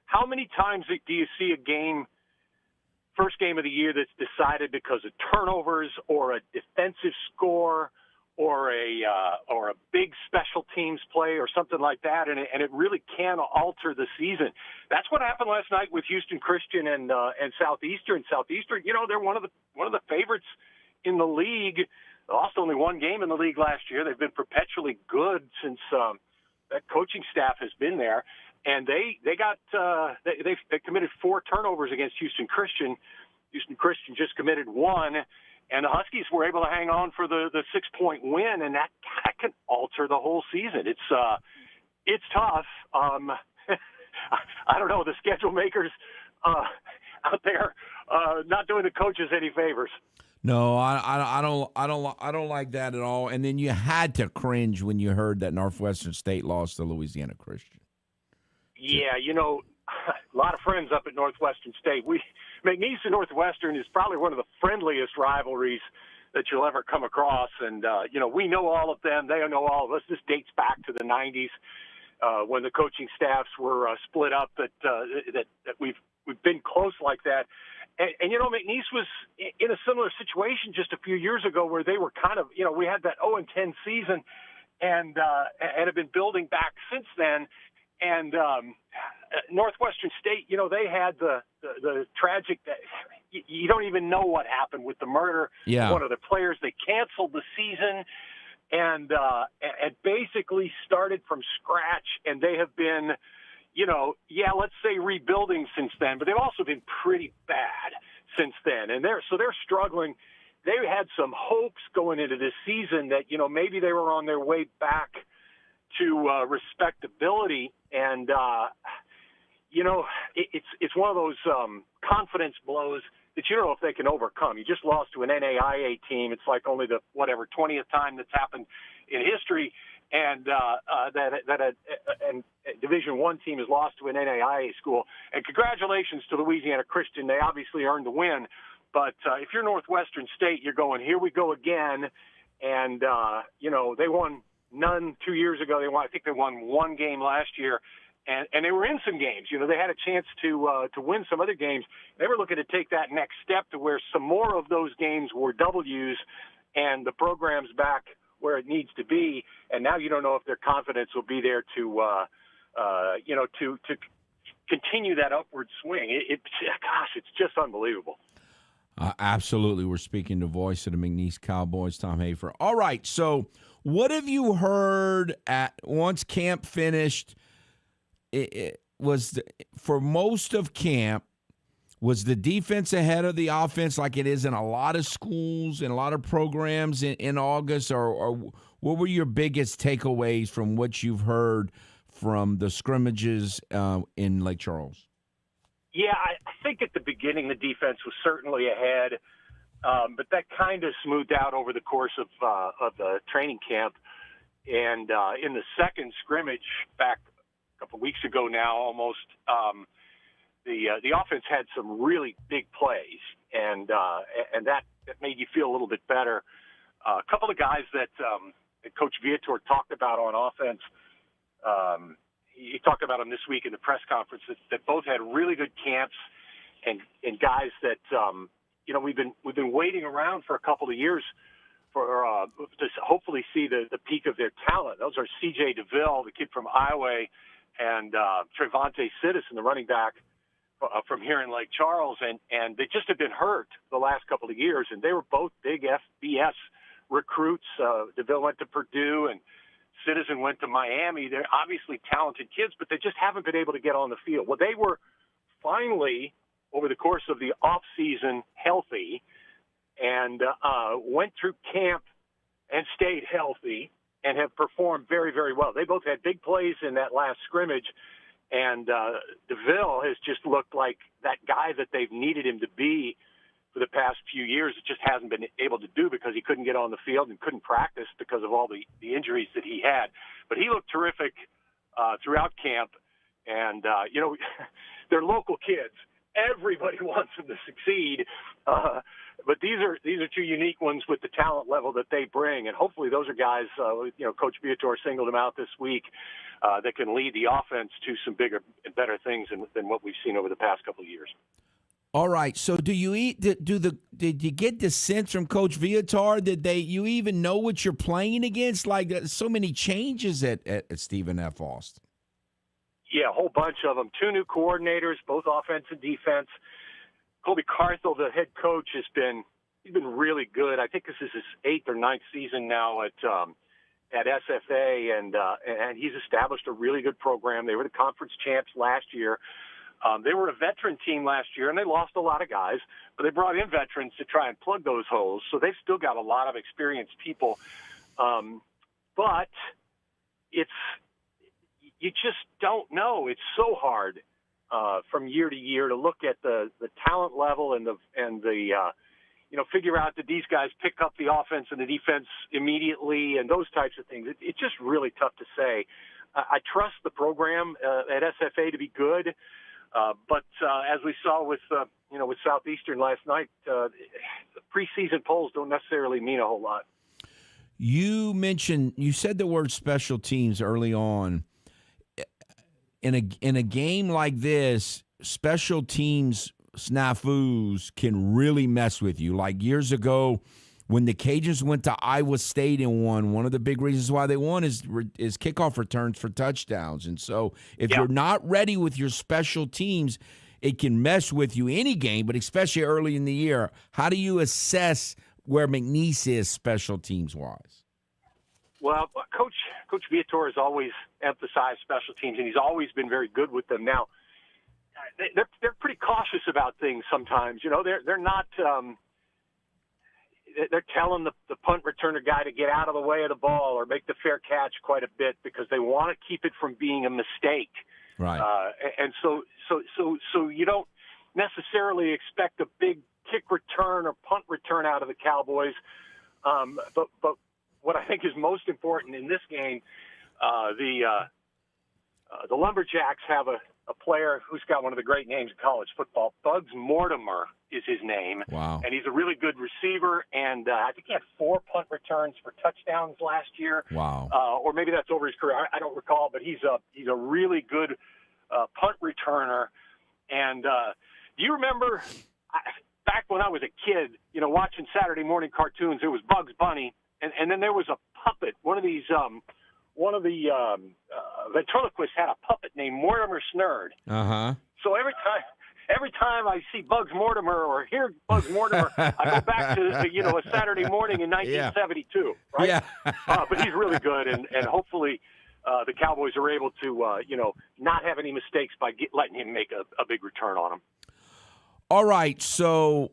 How many times do you see a game, first game of the year, that's decided because of turnovers or a defensive score or a big special teams play or something like that, and it really can alter the season. That's what happened last night with Houston Christian and Southeastern. Southeastern, they're one of the favorites in the league. They lost only one game in the league last year. They've been perpetually good since that coaching staff has been there. And they committed 4 turnovers against Houston Christian. Houston Christian just committed 1, and the Huskies were able to hang on for the 6-point win, and that can alter the whole season. It's tough. I don't know, the schedule makers out there not doing the coaches any favors. No, I don't like that at all. And then you had to cringe when you heard that Northwestern State lost to Louisiana Christian. Yeah, a lot of friends up at Northwestern State. McNeese and Northwestern is probably one of the friendliest rivalries that you'll ever come across. And, we know all of them. They know all of us. This dates back to the 90s when the coaching staffs were split up, that we've been close like that. And McNeese was in a similar situation just a few years ago where they were kind of, we had that 0-10 season and have been building back since then. And Northwestern State, they had the tragic, you don't even know what happened with the murder of one of the players. They canceled the season and basically started from scratch. And they have been, let's say rebuilding since then, but they've also been pretty bad since then. And they're struggling. They had some hopes going into this season that, maybe they were on their way back to respectability. And, it's one of those confidence blows that you don't know if they can overcome. You just lost to an NAIA team. It's like only the 20th time that's happened in history. And that a Division I team has lost to an NAIA school. And congratulations to Louisiana Christian. They obviously earned the win. But if you're Northwestern State, you're going, here we go again. And, they won none 2 years ago. I think they won one game last year. And they were in some games. They had a chance to win some other games. They were looking to take that next step to where some more of those games were W's and the program's back where it needs to be. And now you don't know if their confidence will be there to continue that upward swing. It's just unbelievable. Absolutely. We're speaking to voice of the McNeese Cowboys, Tom Hafer. All right. So what have you heard once camp finished? For most of camp, was the defense ahead of the offense like it is in a lot of schools and a lot of programs in August? Or what were your biggest takeaways from what you've heard from the scrimmages in Lake Charles? Yeah, I think at the beginning the defense was certainly ahead, but that kind of smoothed out over the course of the training camp. And in the second scrimmage back a couple weeks ago now almost, the offense had some really big plays, and that made you feel a little bit better. A couple of guys that Coach Viator talked about on offense, he talked about them this week in the press conference, that both had really good camps and guys that we've been waiting around for a couple of years for to hopefully see the peak of their talent. Those are C.J. DeVille, the kid from Iowa, and Trevante Citizen, the running back from here in Lake Charles, and they just have been hurt the last couple of years, and they were both big FBS recruits. DeVille went to Purdue, and Citizen went to Miami. They're obviously talented kids, but they just haven't been able to get on the field. Well, they were finally, over the course of the off-season, healthy, and went through camp and stayed healthy and have performed very, very well. They both had big plays in that last scrimmage, and DeVille has just looked like that guy that they've needed him to be for the past few years. It just hasn't been able to do because he couldn't get on the field and couldn't practice because of all the injuries that he had. But he looked terrific throughout camp, and, they're local kids. Everybody wants them to succeed, but these are two unique ones with the talent level that they bring, and hopefully those are guys. Coach Viator singled them out this week that can lead the offense to some bigger and better things than what we've seen over the past couple of years. All right. So, did you get the sense from Coach Viator that you even know what you're playing against? Like so many changes at Stephen F. Austin. Yeah, a whole bunch of them. Two new coordinators, both offense and defense. Colby Carthel, the head coach, he's been really good. I think this is his 8th or 9th season now at SFA, and he's established a really good program. They were the conference champs last year. They were a veteran team last year, and they lost a lot of guys, but they brought in veterans to try and plug those holes. So they've still got a lot of experienced people. But it's, you just don't know. It's so hard from year to year to look at the talent level and the figure out that these guys pick up the offense and the defense immediately and those types of things. It's just really tough to say. I trust the program at SFA to be good, but as we saw with Southeastern last night, the preseason polls don't necessarily mean a whole lot. You said the word special teams early on. In a game like this, special teams snafus can really mess with you. Like years ago, when the Cajuns went to Iowa State and won, one of the big reasons why they won is kickoff returns for touchdowns. And so if you're not ready with your special teams, it can mess with you any game, but especially early in the year. How do you assess where McNeese is special teams-wise? Well, Coach Viator has always emphasized special teams, and he's always been very good with them. Now, they're pretty cautious about things sometimes. They're not. They're telling the punt returner guy to get out of the way of the ball or make the fair catch quite a bit because they want to keep it from being a mistake. Right. And so you don't necessarily expect a big kick return or punt return out of the Cowboys. But what I think is most important in this game, the Lumberjacks have a player who's got one of the great names in college football. Bugs Mortimer is his name. Wow. And he's a really good receiver, and I think he had 4 punt returns for touchdowns last year. Wow. Or maybe that's over his career. I don't recall, but he's a really good punt returner. And do you remember back when I was a kid, watching Saturday morning cartoons, there was Bugs Bunny, and then there was a puppet. One of the ventriloquists had a puppet named Mortimer Snurd. Uh-huh. So every time I see Bugs Mortimer or hear Bugs Mortimer, I go back to a Saturday morning in 1972, right? Yeah. But he's really good, and hopefully the Cowboys are able to not have any mistakes by letting him make a big return on them. All right, so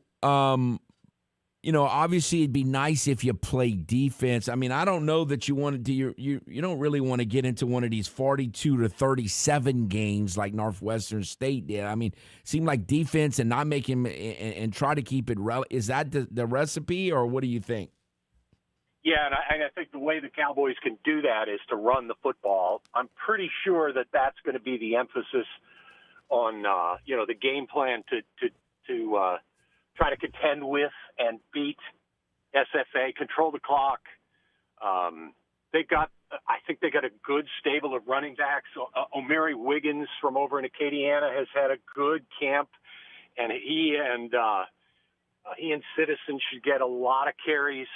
obviously it'd be nice if you play defense. I mean, I don't know that you wanted to. You don't really want to get into one of these 42-37 games like Northwestern State did. I mean, it seemed like defense and not making and try to keep it relevant. Is that the recipe, or what do you think? Yeah, and I think the way the Cowboys can do that is to run the football. I'm pretty sure that that's going to be the emphasis on the game plan to try to contend with and beat SFA, control the clock. I think they got a good stable of running backs. O'Mary Wiggins from over in Acadiana has had a good camp, and he and Citizen should get a lot of carries.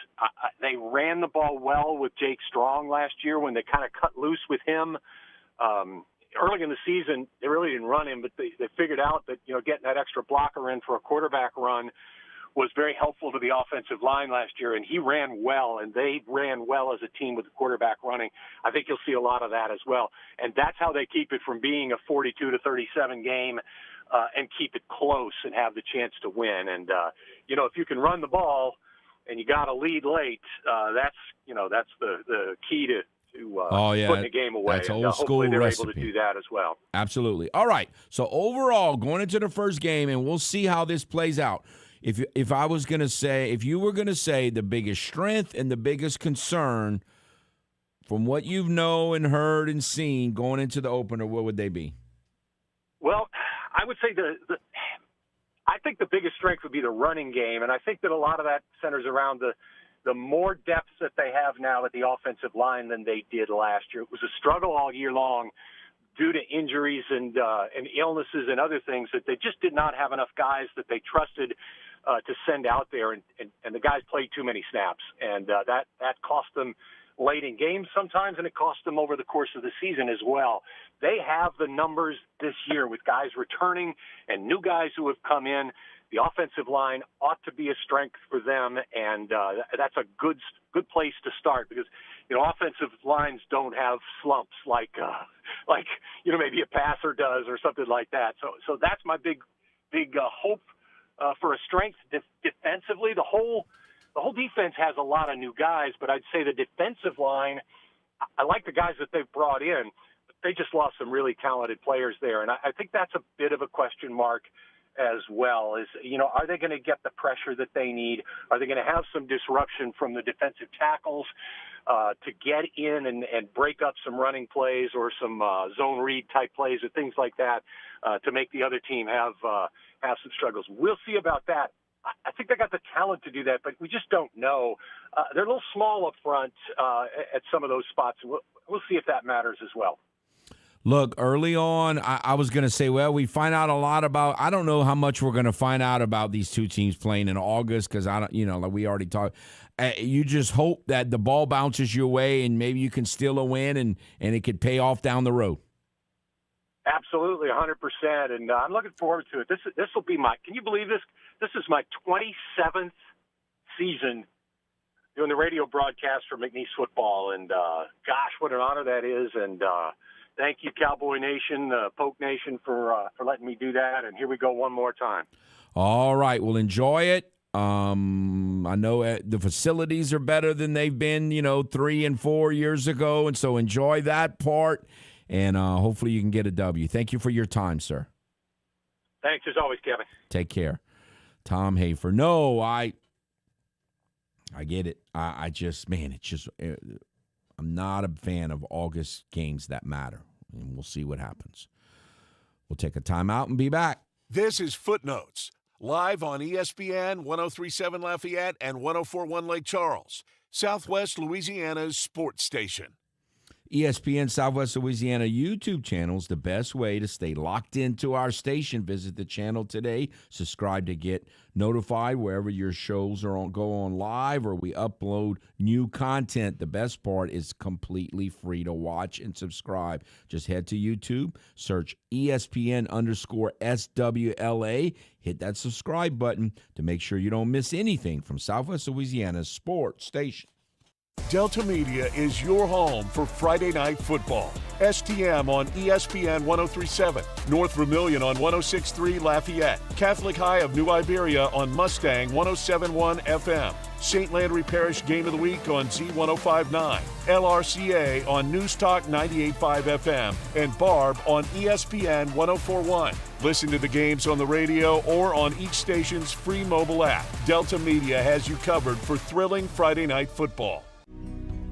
They ran the ball well with Jake Strong last year when they kind of cut loose with him. Early in the season, they really didn't run him, but they figured out that getting that extra blocker in for a quarterback run was very helpful to the offensive line last year, and he ran well, and they ran well as a team with the quarterback running. I think you'll see a lot of that as well, and that's how they keep it from being a 42-37 game and keep it close and have the chance to win. And if you can run the ball and you got to lead late, that's the key to putting the game away. That's old school hopefully they're recipe. able to do that as well. Absolutely. All right. So overall, going into the first game, and we'll see how this plays out. If you were going to say the biggest strength and the biggest concern from what you've known and heard and seen going into the opener, what would they be? Well, I would say I think the biggest strength would be the running game, and I think that a lot of that centers around the more depth that they have now at the offensive line than they did last year. It was a struggle all year long due to injuries and illnesses and other things that they just did not have enough guys that they trusted to send out there, and the guys played too many snaps, and that cost them late in games sometimes, and it cost them over the course of the season as well. They have the numbers this year with guys returning and new guys who have come in. The offensive line ought to be a strength for them, and that's a good place to start because offensive lines don't have slumps like maybe a passer does or something like that. So that's my big hope for a strength defensively. The whole defense has a lot of new guys, but I'd say the defensive line, I like the guys that they've brought in. they just lost some really talented players there. And I think that's a bit of a question mark as well. Is, are they going to get the pressure that they need? Are they going to have some disruption from the defensive tackles to get in and break up some running plays or some zone read type plays or things like that to make the other team have some struggles? We'll see about that. I think they got the talent to do that, but we just don't know. They're a little small up front at some of those spots. We'll see if that matters as well. Look, early on, I was going to say, well, we find out a lot about – I don't know how much we're going to find out about these two teams playing in August because, like we already talked. You just hope that the ball bounces your way and maybe you can steal a win and it could pay off down the road. Absolutely, 100%, and I'm looking forward to it. This will be my – can you believe this? This is my 27th season doing the radio broadcast for McNeese football, and gosh, what an honor that is, and thank you, Cowboy Nation, Polk Nation, for letting me do that, and here we go one more time. All right, well, enjoy it. I know the facilities are better than they've been, 3 and 4 years ago, and so enjoy that part. And hopefully you can get a W. Thank you for your time, sir. Thanks as always, Kevin. Take care. Tom Hafer. No, I get it. I just, man, I'm not a fan of August games that matter. And we'll see what happens. We'll take a timeout and be back. This is Footnotes, live on ESPN 103.7 Lafayette and 104.1 Lake Charles, Southwest Louisiana's sports station. ESPN Southwest Louisiana YouTube channel is the best way to stay locked into our station. Visit the channel today. Subscribe to get notified wherever your shows go on live or we upload new content. The best part is completely free to watch and subscribe. Just head to YouTube, search ESPN_SWLA, hit that subscribe button to make sure you don't miss anything from Southwest Louisiana's sports station. Delta Media is your home for Friday Night Football. STM on ESPN 103.7, North Vermilion on 106.3 Lafayette, Catholic High of New Iberia on Mustang 107.1 FM, St. Landry Parish Game of the Week on Z105.9, LRCA on News Talk 98.5 FM, and Barb on ESPN 104.1. Listen to the games on the radio or on each station's free mobile app. Delta Media has you covered for thrilling Friday Night Football.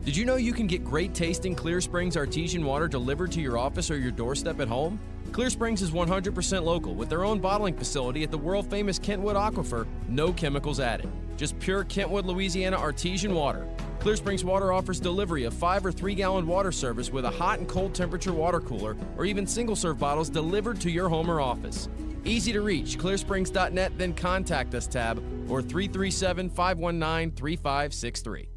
Did you know you can get great tasting Clear Springs artesian water delivered to your office or your doorstep at home? Clear Springs is 100% local with their own bottling facility at the world-famous Kentwood Aquifer, no chemicals added. Just pure Kentwood, Louisiana artesian water. Clear Springs Water offers delivery of 5 or 3 gallon water service with a hot and cold temperature water cooler or even single-serve bottles delivered to your home or office. Easy to reach, clearsprings.net, then contact us tab or 337-519-3563.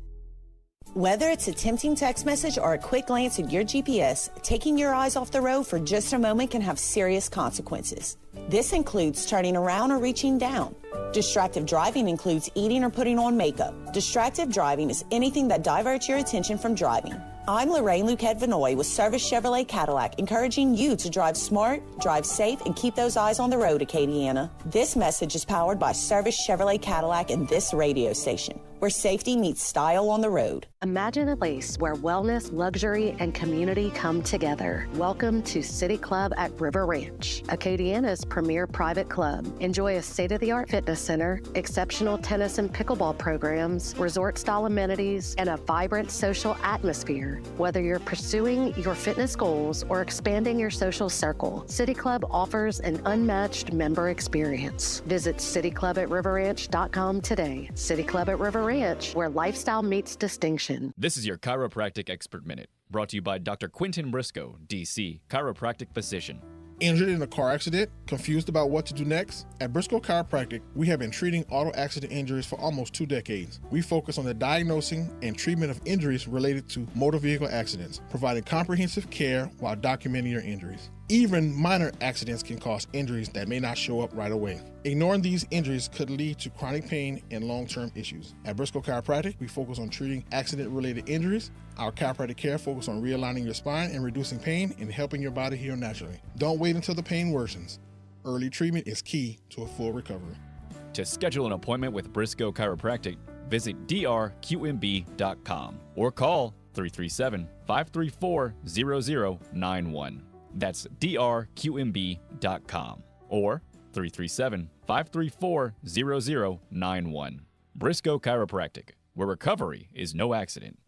Whether it's a tempting text message or a quick glance at your GPS, taking your eyes off the road for just a moment can have serious consequences. This includes turning around or reaching down. Distractive driving includes eating or putting on makeup. Distractive driving is anything that diverts your attention from driving. I'm Lorraine Luquette Vinoy with Service Chevrolet Cadillac, encouraging you to drive smart, drive safe, and keep those eyes on the road, Acadiana. This message is powered by Service Chevrolet Cadillac and this radio station, where safety meets style on the road. Imagine a place where wellness, luxury, and community come together. Welcome to City Club at River Ranch, Acadiana's premier private club. Enjoy a state-of-the-art fitness center, exceptional tennis and pickleball programs, resort-style amenities, and a vibrant social atmosphere. Whether you're pursuing your fitness goals or expanding your social circle, City Club offers an unmatched member experience. Visit cityclubatriverranch.com today. City Club at River Ranch, where lifestyle meets distinction. This is your Chiropractic Expert Minute, brought to you by Dr. Quentin Briscoe, D.C., chiropractic physician. Injured in a car accident? Confused about what to do next? At Briscoe Chiropractic, we have been treating auto accident injuries for almost 2 decades. We focus on the diagnosing and treatment of injuries related to motor vehicle accidents, providing comprehensive care while documenting your injuries. Even minor accidents can cause injuries that may not show up right away. Ignoring these injuries could lead to chronic pain and long-term issues. At Briscoe Chiropractic, we focus on treating accident-related injuries. Our chiropractic care focuses on realigning your spine and reducing pain and helping your body heal naturally. Don't wait until the pain worsens. Early treatment is key to a full recovery. To schedule an appointment with Briscoe Chiropractic, visit drqmb.com or call 337-534-0091. That's drqmb.com or 337-534-0091. Briscoe Chiropractic, where recovery is no accident.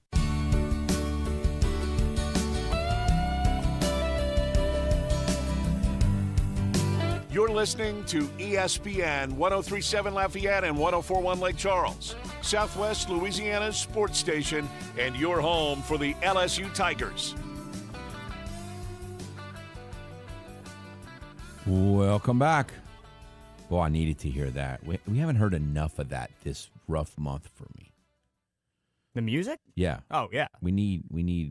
You're listening to ESPN 1037 Lafayette and 1041 Lake Charles, Southwest Louisiana's sports station, and your home for the LSU Tigers. Welcome back. Boy, I needed to hear that. We haven't heard enough of that this rough month for me. The music? Yeah. Oh, yeah. I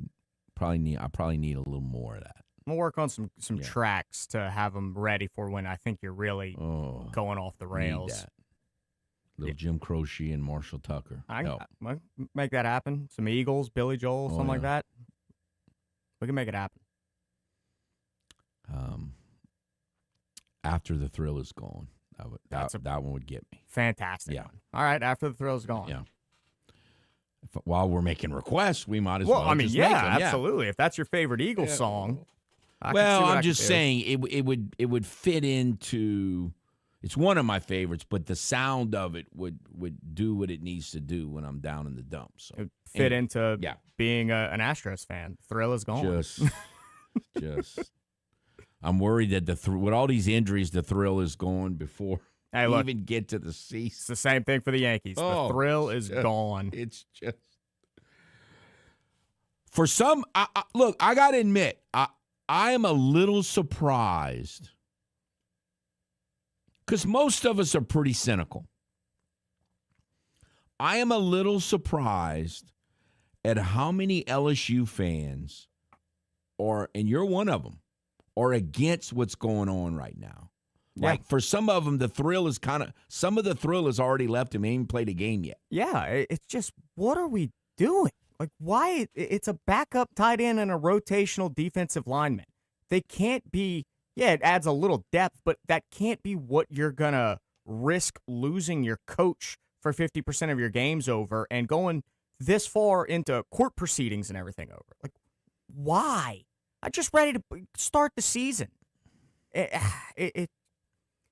probably need a little more of that. I'm going to work on some tracks to have them ready for when I think you're really going off the rails. Need that. Little Jim Croce and Marshall Tucker. I make that happen. Some Eagles, Billy Joel, something like that. We can make it happen. After the Thrill Is Gone. That one would get me. Fantastic one. All right, After the Thrill Is Gone. Yeah. While we're making requests, we might as well. I mean, just make them. Absolutely. If that's your favorite Eagles song, I'm just saying it would fit into. It's one of my favorites, but the sound of it would do what it needs to do when I'm down in the dumps. So. It fit into being an Astros fan. Thrill is gone. Just. I'm worried that with all these injuries, the Thrill is gone before we even get to the season. It's the same thing for the Yankees. The Thrill is gone. It's just for some. Look, I got to admit, I am a little surprised because most of us are pretty cynical. I am a little surprised at how many LSU fans and you're one of them, are against what's going on right now. Yeah. Like, for some of them, the thrill is some of the thrill has already left him. He ain't played a game yet. Yeah, it's just, what are we doing? Like, why? It's a backup tight end and a rotational defensive lineman. They can't be, it adds a little depth, but that can't be what you're going to risk losing your coach for 50% of your games over and going this far into court proceedings and everything over. Like, why? I'm just ready to start the season.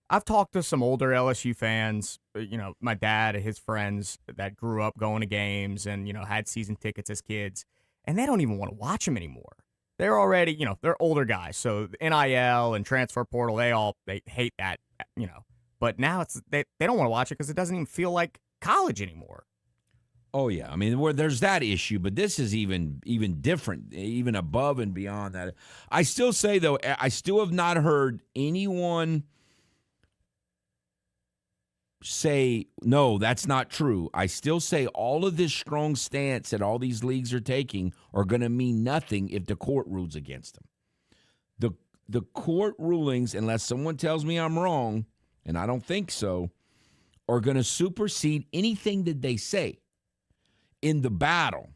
I've talked to some older LSU fans, my dad and his friends that grew up going to games and, had season tickets as kids, and they don't even want to watch them anymore. They're already, they're older guys. So NIL and transfer portal, they hate that, But now they don't want to watch it because it doesn't even feel like college anymore. Oh, yeah. I mean, there's that issue, but this is even different, even above and beyond that. I still say, though, I still have not heard anyone say, no, that's not true. I still say all of this strong stance that all these leagues are taking are going to mean nothing if the court rules against them. The court rulings, unless someone tells me I'm wrong, and I don't think so, are going to supersede anything that they say in the battle.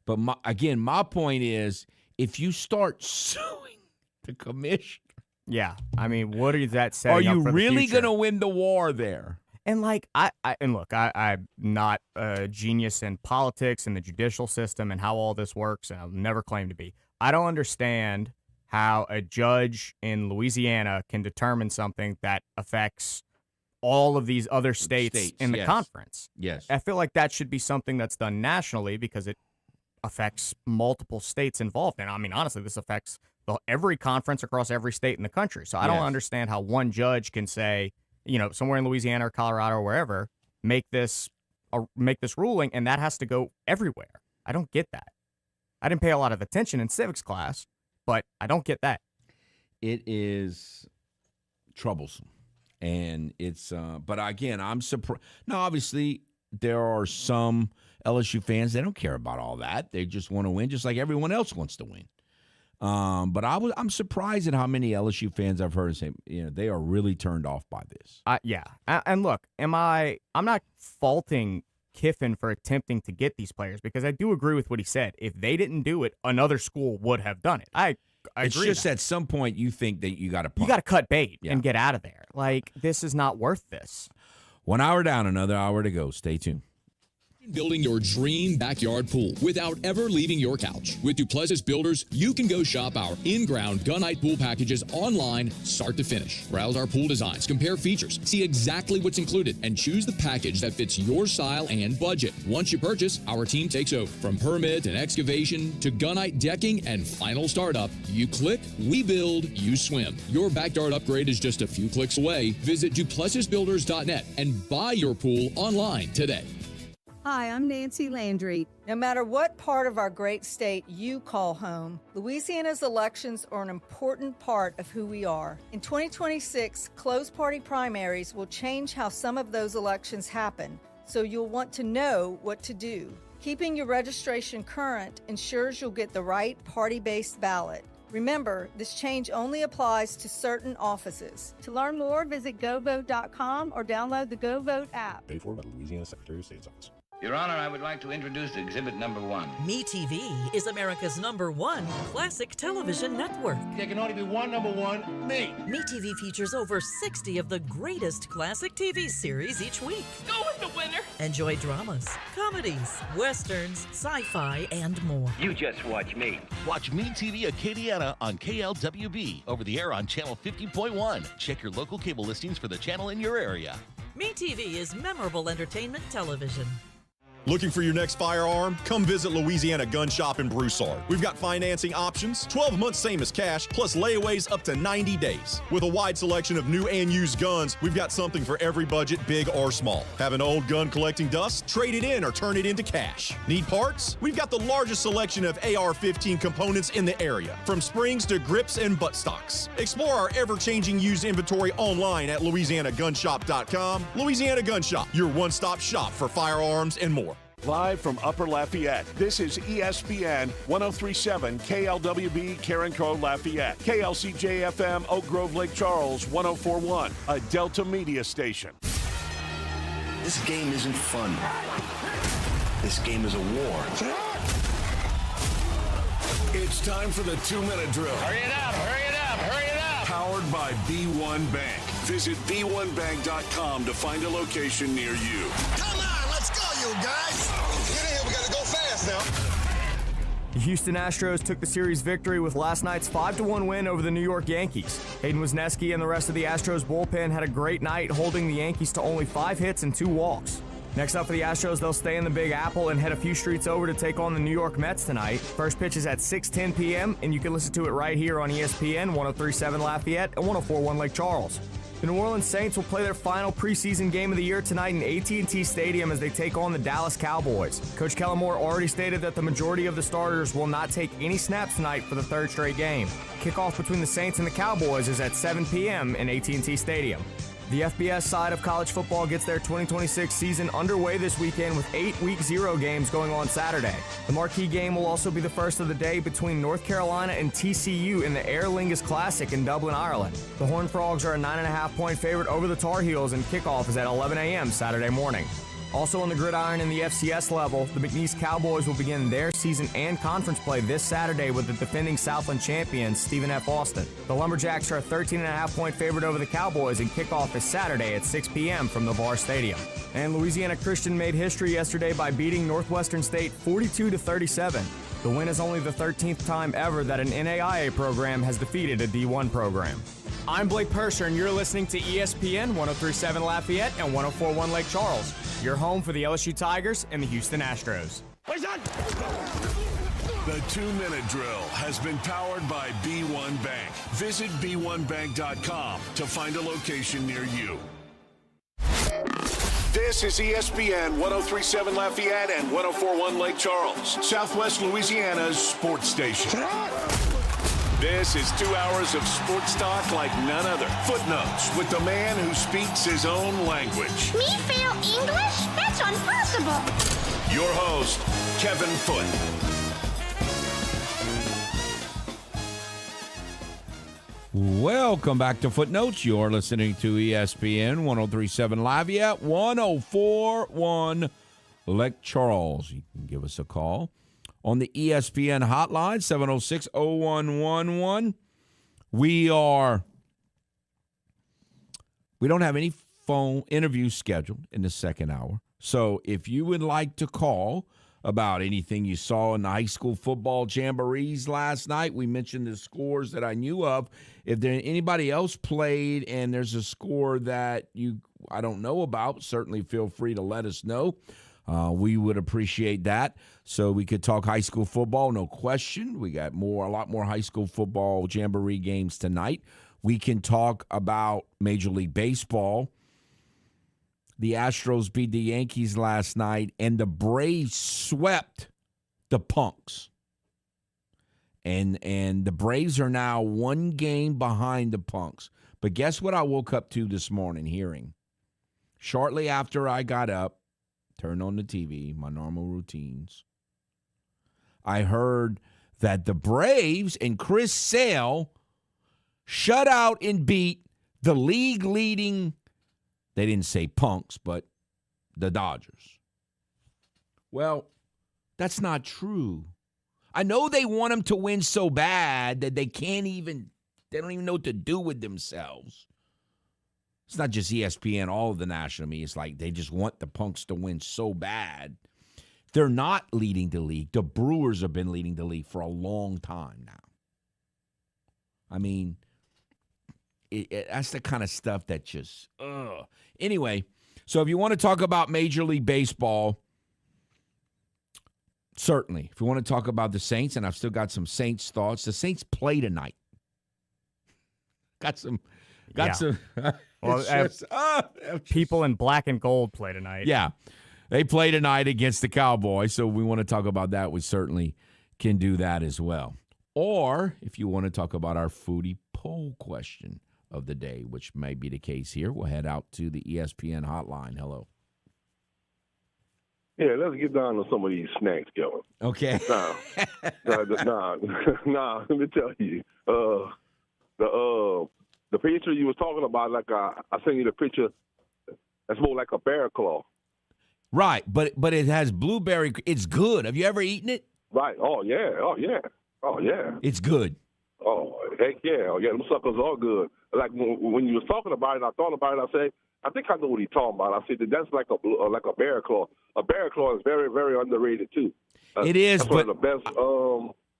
But my point is, if you start suing the commissioner, I mean, what is that setting are up you for the really future? going to win the war there? And look, I'm not a genius in politics and the judicial system and how all this works, and I'll never claim to be. I don't understand how a judge in Louisiana can determine something that affects all of these other states in the conference. Yes. I feel like that should be something that's done nationally because it affects multiple states involved. And I mean, honestly, this affects every conference across every state in the country. So I don't understand how one judge can say, somewhere in Louisiana or Colorado or wherever, make this ruling, and that has to go everywhere. I don't get that. I didn't pay a lot of attention in civics class, but I don't get that. It is troublesome. And it's, but again, I'm surprised. Now, obviously, there are some LSU fans, they don't care about all that. They just want to win, just like everyone else wants to win. But I'm surprised at how many LSU fans I've heard say, they are really turned off by this. And look, I'm not faulting Kiffin for attempting to get these players because I do agree with what he said. If they didn't do it, another school would have done it. I it's agree. Just at some point you think that you got to You got to cut bait and get out of there. Like, this is not worth this. 1 hour down, another hour to go. Stay tuned. Building your dream backyard pool without ever leaving your couch. With Duplessis Builders, you can go shop our in-ground gunite pool packages online, start to finish. Browse our pool designs, compare features, see exactly what's included, and choose the package that fits your style and budget. Once you purchase, our team takes over. From permit and excavation to gunite decking and final startup, you click, we build, you swim. Your backyard upgrade is just a few clicks away. Visit duplessisbuilders.net and buy your pool online today. Hi, I'm Nancy Landry. No matter what part of our great state you call home, Louisiana's elections are an important part of who we are. In 2026, closed party primaries will change how some of those elections happen, so you'll want to know what to do. Keeping your registration current ensures you'll get the right party-based ballot. Remember, this change only applies to certain offices. To learn more, visit govote.com or download the GoVote app. Paid for by the Louisiana Secretary of State's office. Your Honor, I would like to introduce exhibit number 1. MeTV is America's #1 classic television network. There can only be one #1, me. MeTV features over 60 of the greatest classic TV series each week. Go with the winner. Enjoy dramas, comedies, westerns, sci-fi, and more. You just watch me. Watch MeTV Acadiana on KLWB, over the air on Channel 50.1. Check your local cable listings for the channel in your area. MeTV is memorable entertainment television. Looking for your next firearm? Come visit Louisiana Gun Shop in Broussard. We've got financing options, 12 months same as cash, plus layaways up to 90 days. With a wide selection of new and used guns, we've got something for every budget, big or small. Have an old gun collecting dust? Trade it in or turn it into cash. Need parts? We've got the largest selection of AR-15 components in the area, from springs to grips and buttstocks. Explore our ever-changing used inventory online at louisianagunshop.com. Louisiana Gun Shop, your one-stop shop for firearms and more. Live from Upper Lafayette, this is ESPN 1037 KLWB Carencro Lafayette, KLCJ-FM Oak Grove Lake Charles 1041, a Delta Media station. This game isn't fun. This game is a war. It's time for the 2-minute drill. Hurry it up, hurry it up, hurry it up. Powered by B1 Bank. Visit b1bank.com to find a location near you. Come on, let's go, you guys. Get in here, we gotta go fast now. The Houston Astros took the series victory with last night's 5-1 win over the New York Yankees. Hayden Wesneski and the rest of the Astros bullpen had a great night, holding the Yankees to only 5 hits and 2 walks. Next up for the Astros, they'll stay in the Big Apple and head a few streets over to take on the New York Mets tonight. First pitch is at 6:10 p.m., and you can listen to it right here on ESPN 1037 Lafayette and 1041 Lake Charles. The New Orleans Saints will play their final preseason game of the year tonight in AT&T Stadium as they take on the Dallas Cowboys. Coach Kellen Moore already stated that the majority of the starters will not take any snaps tonight for the 3rd straight game. Kickoff between the Saints and the Cowboys is at 7 p.m. in AT&T Stadium. The FBS side of college football gets their 2026 season underway this weekend with 8 Week 0 games going on Saturday. The marquee game will also be the first of the day between North Carolina and TCU in the Aer Lingus Classic in Dublin, Ireland. The Horned Frogs are a 9.5-point favorite over the Tar Heels, and kickoff is at 11 a.m. Saturday morning. Also on the gridiron in the FCS level, the McNeese Cowboys will begin their season and conference play this Saturday with the defending Southland champions, Stephen F. Austin. The Lumberjacks are a 13.5-point favorite over the Cowboys, and kickoff is Saturday at 6 p.m. from the VAR Stadium. And Louisiana Christian made history yesterday by beating Northwestern State 42-37. The win is only the 13th time ever that an NAIA program has defeated a D1 program. I'm Blake Purser, and you're listening to ESPN 1037 Lafayette and 1041 Lake Charles, your home for the LSU Tigers and the Houston Astros. The 2-minute drill has been powered by B1 Bank. Visit b1bank.com to find a location near you. This is ESPN 1037 Lafayette and 1041 Lake Charles, Southwest Louisiana's sports station. This is 2 hours of sports talk like none other. Footnotes with the man who speaks his own language. Me fail English? That's impossible. Your host, Kevin Foote. Welcome back to Footnotes. You're listening to ESPN 1037 Lafayette, 1041 Lake Charles. You can give us a call on the ESPN hotline, 706-0111. We don't have any phone interviews scheduled in the second hour. So if you would like to call about anything you saw in the high school football jamborees last night, we mentioned the scores that I knew of. If there anybody else played and there's a score that I don't know about, certainly feel free to let us know. We would appreciate that. So we could talk high school football, no question. We got a lot more high school football jamboree games tonight. We can talk about Major League Baseball. The Astros beat the Yankees last night, and the Braves swept the Punks. And the Braves are now one game behind the Punks. But guess what I woke up to this morning hearing? Shortly after I got up, turned on the TV, my normal routines, I heard that the Braves and Chris Sale shut out and beat the league-leading, they didn't say Punks, but the Dodgers. Well, that's not true. I know they want them to win so bad that they don't even know what to do with themselves. It's not just ESPN, all of the national media. It's like they just want the Punks to win so bad. They're not leading the league. The Brewers have been leading the league for a long time now. I mean, that's the kind of stuff that just, ugh. Anyway, so if you want to talk about Major League Baseball, certainly. If you want to talk about the Saints, and I've still got some Saints thoughts, the Saints play tonight. Got some. Well, people in black and gold play tonight. Yeah, they play tonight against the Cowboys, so we want to talk about that. We certainly can do that as well. Or if you want to talk about our foodie poll question of the day, which may be the case here, we'll head out to the ESPN hotline. Hello. Yeah, let's get down to some of these snacks, Kevin. Okay. Nah, let me tell you. The picture you was talking about, like I sent you the picture, that's more like a bear claw. Right, but it has blueberry. It's good. Have you ever eaten it? Right. Oh, yeah. It's good. Oh, heck yeah. Oh, yeah, them suckers are good. Like, when you was talking about it, I thought about it, I said, I think I know what he's talking about. I said that's like a bear claw. A bear claw is very, very underrated, too. It is, that's but one of the best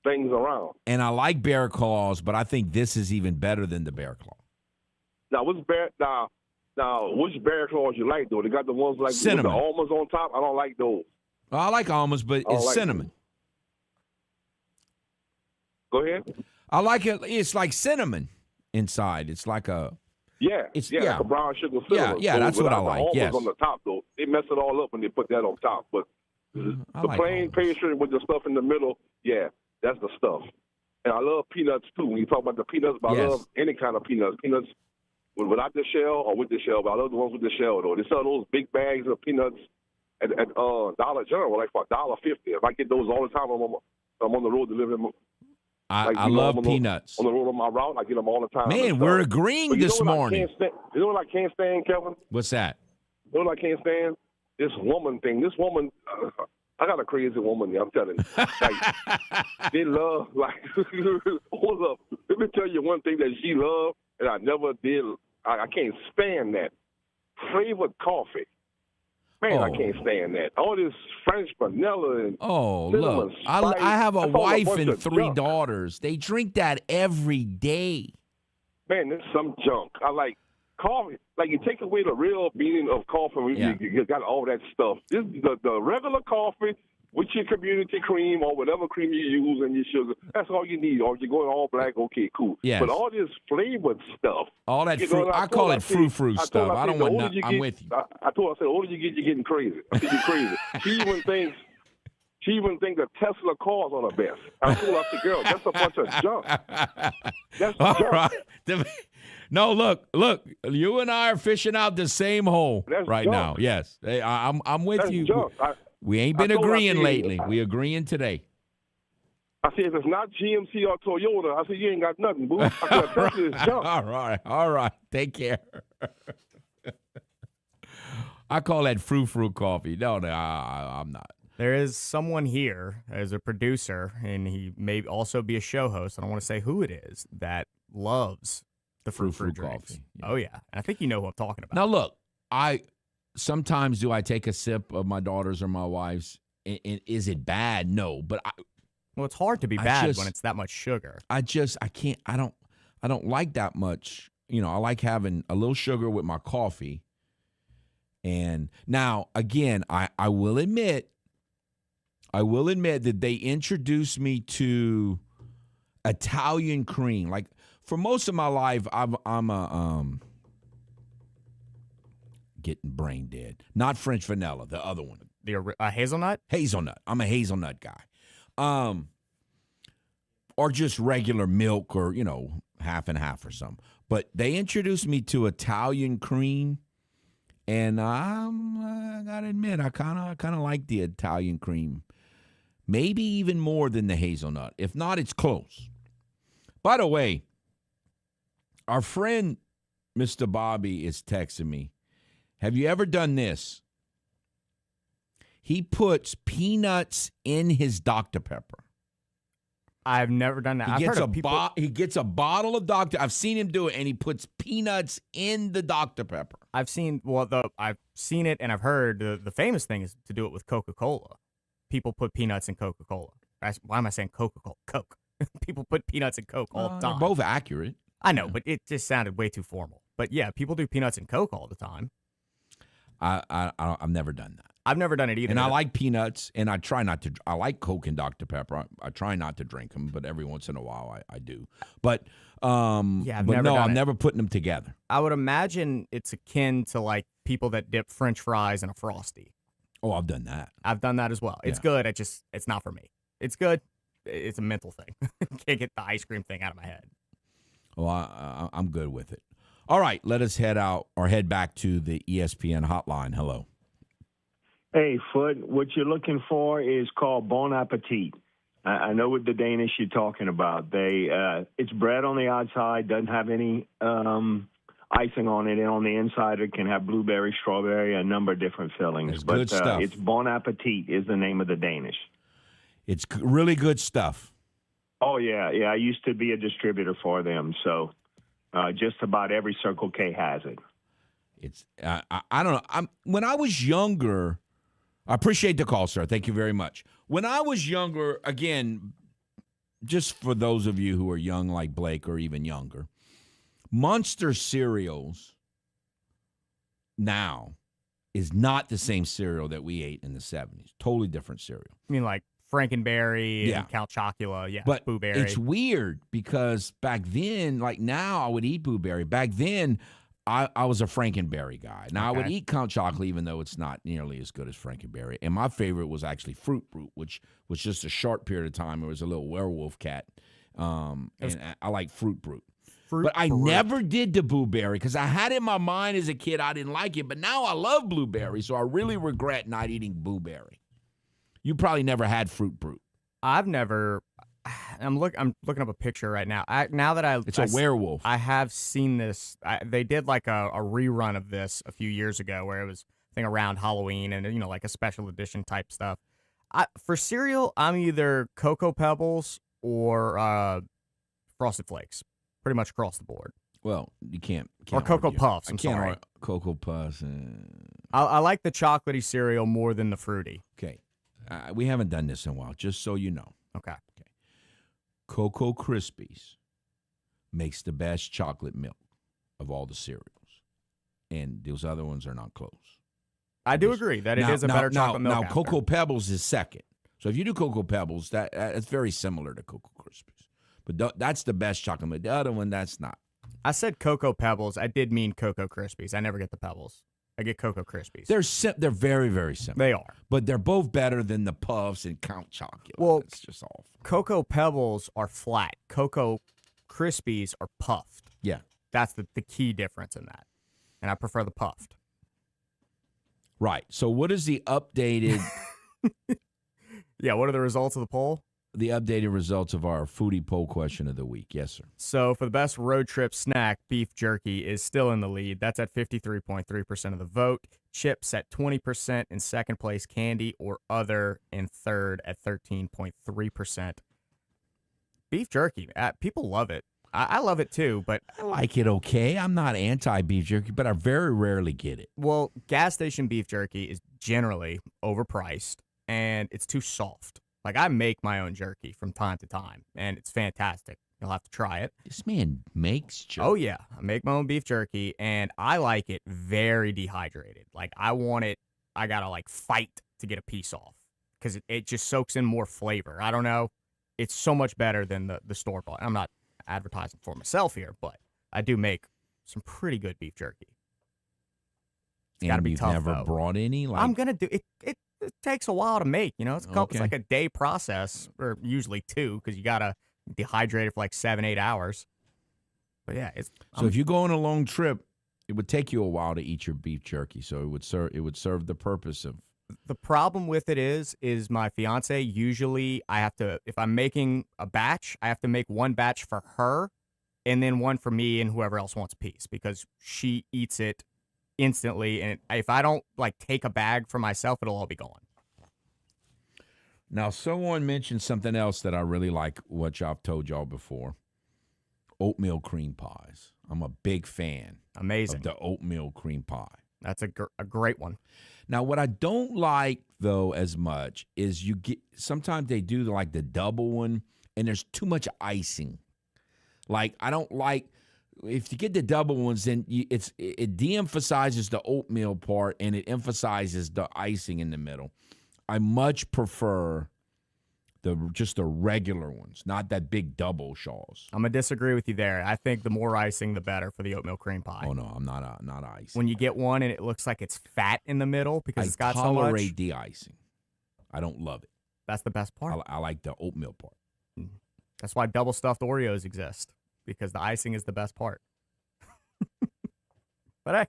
things around. And I like bear claws, but I think this is even better than the bear claw. Now, which bear claws you like, though? They got the ones like with the almonds on top? I don't like those. Well, I like almonds, but it's cinnamon. Go ahead. I like it. It's like cinnamon inside. It's like a... It's like a brown sugar cinnamon. Yeah, that's what I like. Almonds yes. on the top, though. They mess it all up when they put that on top. But the like plain pastry with the stuff in the middle, yeah, that's the stuff. And I love peanuts, too. When you talk about the peanuts, but I love any kind of peanuts. Peanuts without the shell or with the shell, but I love the ones with the shell, though. They sell those big bags of peanuts at Dollar General, like for $1.50. If I get those all the time, I'm on the road delivering. I love peanuts. On the road on my route, I get them all the time. Man, we're agreeing this morning. You know what I can't stand, Kevin? What's that? You know what I can't stand? This woman thing. This woman, I got a crazy woman, I'm telling you. Like, they love, like, hold up. Let me tell you one thing that she loved, and I never did. I can't stand that. Flavored coffee. Man, I can't stand that. All this French vanilla and look, I have a wife and 3 daughters. They drink that every day. Man, there's some junk. I like coffee. Like, you take away the real meaning of coffee, you got all that stuff. This the regular coffee with your community cream or whatever cream you use and your sugar. That's all you need. Or if you're going all black, okay, cool. Yes. But all this flavored stuff. All that fruit. I call it frou-frou stuff. I don't want nothing. I'm with you. I told her, I said, the older you get, you're getting crazy. I said, you're crazy. She even thinks the Tesla cars are the best. I told her, I said, girl, that's a bunch of junk. That's all junk. Right. No, look, you and I are fishing out the same hole right now. Yes. Hey, I'm with you. Junk. We ain't been agreeing lately. We agreeing today. I said, if it's not GMC or Toyota, I said, you ain't got nothing, boo. I said, Tesla is junk. All right. Take care. I call that frou-frou coffee. No, I'm not. There is someone here as a producer, and he may also be a show host. I don't want to say who it is, that loves the frou-frou coffee. Yeah. Oh, yeah. And I think you know who I'm talking about. Now, look, sometimes do I take a sip of my daughter's or my wife's, and is it bad? No, but well, it's hard to be bad when it's that much sugar. I can't. I don't like that much. I like having a little sugar with my coffee. And now, again, I will admit that they introduced me to Italian cream. Like, for most of my life, I'm a getting brain dead. Not French vanilla, the other one. The hazelnut? Hazelnut. I'm a hazelnut guy. Or just regular milk, or half and half or something. But they introduced me to Italian cream, and I gotta admit, I kind of like the Italian cream, maybe even more than the hazelnut. If not, it's close. By the way, our friend Mr. Bobby is texting me. Have you ever done this? He puts peanuts in his Dr. Pepper. I've never done that. He gets a bottle of Dr. I've seen him do it, and he puts peanuts in the Dr. Pepper. I've seen it, and I've heard the famous thing is to do it with Coca-Cola. People put peanuts in Coca-Cola. Why am I saying Coca-Cola? Coke. People put peanuts in Coke all the time. They're both accurate. I know, but it just sounded way too formal. But yeah, people do peanuts in Coke all the time. I've never done that. I've never done it either. And I like peanuts, and I try not to. I like Coke and Dr. Pepper. I try not to drink them, but every once in a while I do. But I'm never putting them together. I would imagine it's akin to like people that dip French fries in a Frosty. Oh, I've done that. I've done that as well. It's good. It's not for me. It's good. It's a mental thing. Can't get the ice cream thing out of my head. Well, I'm good with it. All right, let us head back to the ESPN hotline. Hello. Hey, Foot, what you're looking for is called Bon Appetit. I know what the Danish you're talking about. It's bread on the outside, doesn't have any icing on it, and on the inside it can have blueberry, strawberry, a number of different fillings. But good stuff. It's Bon Appetit is the name of the Danish. It's really good stuff. Oh, yeah. I used to be a distributor for them, so just about every Circle K has it. It's I don't know. When I was younger, I appreciate the call, sir. Thank you very much. When I was younger, again, just for those of you who are young like Blake or even younger, Monster cereals now is not the same cereal that we ate in the 70s. Totally different cereal. I mean, like Frankenberry and Count Chocula, but Boo Berry. It's weird because back then, like now I would eat Boo Berry. Back then, I was a Frankenberry guy. Now, I would eat Count Chocula, even though it's not nearly as good as Frankenberry. And my favorite was actually Fruit Brute, which was just a short period of time. It was a little werewolf cat. And I like Fruit Brute. But I never did the Boo Berry because I had it in my mind as a kid I didn't like it. But now I love blueberry, so I really regret not eating Boo Berry. You probably never had Fruit Brute. I've never. I'm looking up a picture right now. It's a werewolf. I have seen this. They did like a rerun of this a few years ago where it was around Halloween and like a special edition type stuff. For cereal, I'm either Cocoa Pebbles or Frosted Flakes, pretty much across the board. Well, you can't or Cocoa argue. Puffs. I'm sorry, Cocoa Puffs. I like the chocolatey cereal more than the fruity. Okay, we haven't done this in a while. Just so you know. Okay. Cocoa Krispies makes the best chocolate milk of all the cereals. And those other ones are not close. I do agree that it is a better chocolate milk. Now, Cocoa Pebbles is second. So if you do Cocoa Pebbles, that's very similar to Cocoa Krispies. But that's the best chocolate milk. The other one, that's not. I said Cocoa Pebbles. I did mean Cocoa Krispies. I never get the Pebbles. I get Cocoa Krispies. They're very, very similar. They are. But they're both better than the Puffs and Count Chocula. Well, it's just awful. Cocoa Pebbles are flat. Cocoa Krispies are puffed. Yeah. That's the key difference in that. And I prefer the puffed. Right. So what is the updated... Yeah, what are the results of the poll? The updated results of our foodie poll question of the week. Yes, sir. So for the best road trip snack, beef jerky is still in the lead. That's at 53.3% of the vote. Chips at 20%. In second place, candy or other in third at 13.3%. Beef jerky, people love it. I love it too, but I like it okay. I'm not anti-beef jerky, but I very rarely get it. Well, gas station beef jerky is generally overpriced, and it's too soft. Like, I make my own jerky from time to time, and it's fantastic. You'll have to try it. This man makes jerky. Oh, yeah. I make my own beef jerky, and I like it very dehydrated. Like, I want it, I got to, like, fight to get a piece off because it just soaks in more flavor. I don't know. It's so much better than the store-bought. I'm not advertising for myself here, but I do make some pretty good beef jerky. It's got to be tough, never though. brought any? Like, I'm going to do it. It takes a while to make, you know. It's like a day process, or usually 2, because you got to dehydrate it for like 7-8 hours. But yeah, so if you go on a long trip, it would take you a while to eat your beef jerky. So it would serve the purpose of. The problem with it is my fiance, usually I have to, if I'm making a batch, I have to make one batch for her and then one for me and whoever else wants a piece, because she eats it instantly. And if I don't like take a bag for myself, it'll all be gone. Now, someone mentioned something else that I really like, which I've told y'all before. Oatmeal cream pies. I'm a big fan. Amazing. Of the oatmeal cream pie. That's a great one. Now, what I don't like, though, as much is sometimes they do like the double one, and there's too much icing. Like, I don't like, if you get the double ones, then it de-emphasizes the oatmeal part, and it emphasizes the icing in the middle. I much prefer just the regular ones, not that big double shaws. I'm going to disagree with you there. I think the more icing, the better for the oatmeal cream pie. Oh, no, I'm not icing. When you get one and it looks like it's fat in the middle because it's got so much. I tolerate the icing. I don't love it. That's the best part. I like the oatmeal part. That's why double stuffed Oreos exist, because the icing is the best part. But hey,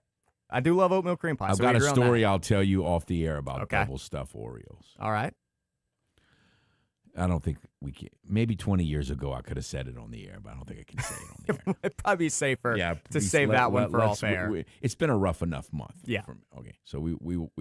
I do love oatmeal cream pie. I've got a story I'll tell you off the air about double stuffed Oreos. All right. I don't think we can. Maybe 20 years ago I could have said it on the air, but I don't think I can say it on the air. It'd probably be safer to save that one for off air. It's been a rough enough month. Yeah. Okay, so we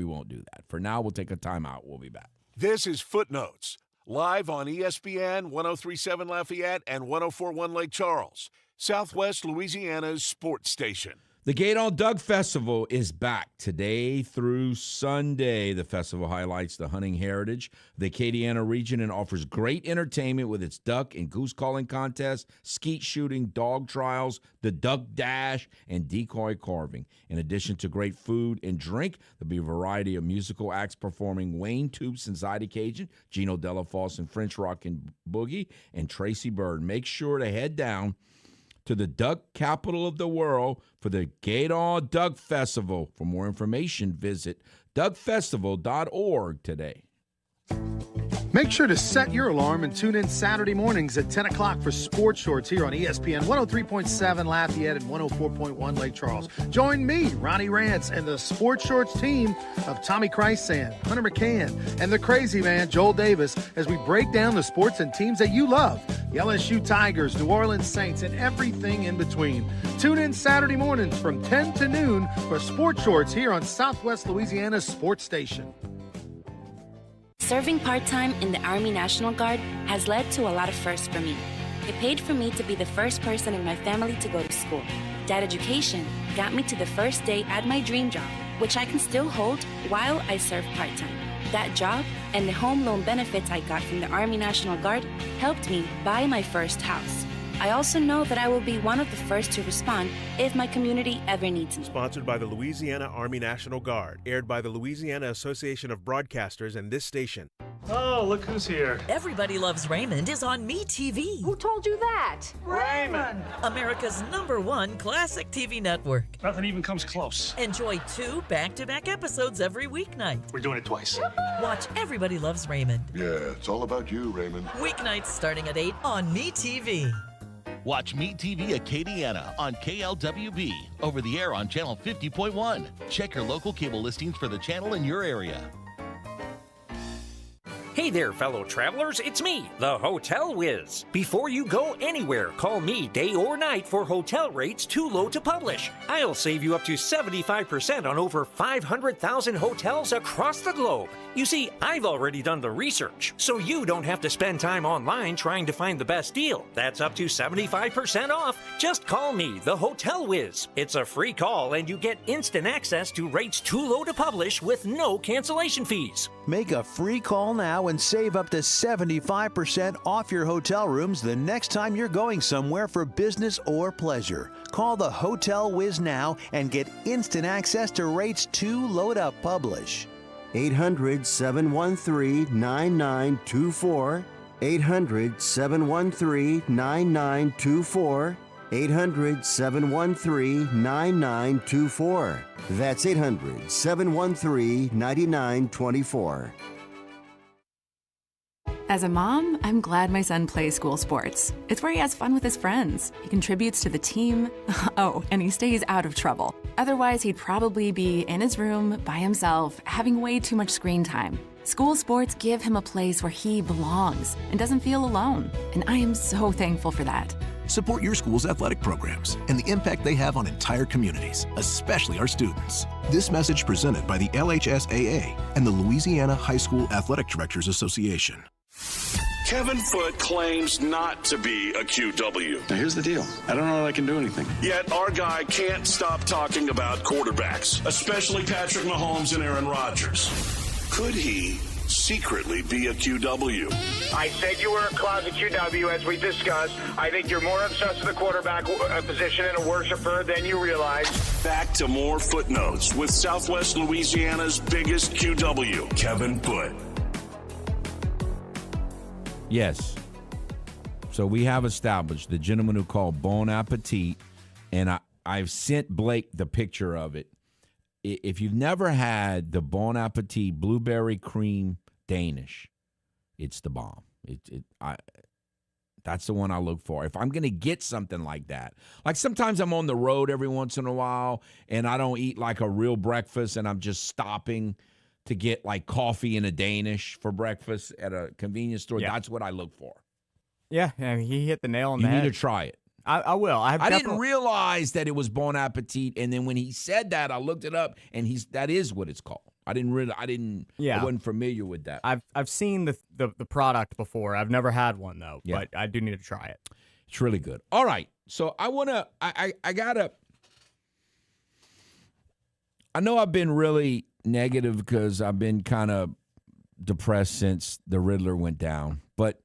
won't do that. For now, we'll take a timeout. We'll be back. This is Footnotes, live on ESPN 103.7 Lafayette and 104.1 Lake Charles, Southwest Louisiana's sports station. The Gaydon Duck Festival is back today through Sunday. The festival highlights the hunting heritage of the Acadiana region and offers great entertainment with its duck and goose calling contests, skeet shooting, dog trials, the duck dash, and decoy carving. In addition to great food and drink, there'll be a variety of musical acts performing Wayne Toops and Zadie Cajun, Gino Delafosse and French Rock and Boogie, and Tracy Bird. Make sure to head down to the duck capital of the world for the Gaydon Duck Festival. For more information, visit duckfestival.org today. Make sure to set your alarm and tune in Saturday mornings at 10 o'clock for Sports Shorts here on ESPN 103.7 Lafayette and 104.1 Lake Charles. Join me, Ronnie Rance, and the Sports Shorts team of Tommy Christsan, Hunter McCann, and the crazy man, Joel Davis, as we break down the sports and teams that you love. The LSU Tigers, New Orleans Saints, and everything in between. Tune in Saturday mornings from 10 to noon for Sports Shorts here on Southwest Louisiana's sports station. Serving part-time in the Army National Guard has led to a lot of firsts for me. It paid for me to be the first person in my family to go to school. That education got me to the first day at my dream job, which I can still hold while I serve part-time. That job and the home loan benefits I got from the Army National Guard helped me buy my first house. I also know that I will be one of the first to respond if my community ever needs me. Sponsored by the Louisiana Army National Guard. Aired by the Louisiana Association of Broadcasters and this station. Oh, look who's here. Everybody Loves Raymond is on MeTV. Who told you that? Raymond! America's #1 classic TV network. Nothing even comes close. Enjoy 2 back-to-back episodes every weeknight. We're doing it twice. Watch Everybody Loves Raymond. Yeah, it's all about you, Raymond. Weeknights starting at 8 on MeTV. Watch MeTV Acadiana on KLWB, over the air on channel 50.1. Check your local cable listings for the channel in your area. Hey Hey there, fellow travelers. It's me, the Hotel Whiz. Before you go anywhere, call me day or night for hotel rates too low to publish. I'll save you up to 75% on over 500,000 hotels across the globe. You see, I've already done the research, so you don't have to spend time online trying to find the best deal. That's up to 75% off. Just call me, the Hotel Whiz. It's a free call, and you get instant access to rates too low to publish with no cancellation fees. Make a free call now and save up to 75% off your hotel rooms the next time you're going somewhere for business or pleasure. Call the Hotel Whiz now and get instant access to rates too low to publish. 800-713-9924. 800-713-9924. 800-713-9924. That's 800-713-9924. As a mom, I'm glad my son plays school sports. It's where he has fun with his friends. He contributes to the team. Oh, and he stays out of trouble. Otherwise, he'd probably be in his room by himself, having way too much screen time. School sports give him a place where he belongs and doesn't feel alone. And I am so thankful for that. Support your school's athletic programs and the impact they have on entire communities, especially our students. This message presented by the LHSAA and the Louisiana High School Athletic Directors Association. Kevin Foote claims not to be a QW. Now, here's the deal. I don't know that I can do anything. Yet our guy can't stop talking about quarterbacks, especially Patrick Mahomes and Aaron Rodgers. Could he secretly be a QW? I said you were a closet QW, as we discussed. I think you're more obsessed with the quarterback position and a worshiper than you realize. Back to more Footnotes with Southwest Louisiana's biggest QW, Kevin Foote. Yes. So we have established the gentleman who called Bon Appetit, and I've sent Blake the picture of it. If you've never had the Bon Appetit blueberry cream Danish, it's the bomb. That's the one I look for. If I'm going to get something like that, like sometimes I'm on the road every once in a while, and I don't eat like a real breakfast, and I'm just stopping to get like coffee and a Danish for breakfast at a convenience store. Yeah. That's what I look for. Yeah, he hit the nail on the head. You need to try it. I will. I didn't realize that it was Bon Appetit, and then when he said that, I looked it up, and that is what it's called. I wasn't familiar with that. I've seen the product before. I've never had one though, but I do need to try it. It's really good. All right, so I know I've been really negative because I've been kind of depressed since the Riddler went down, but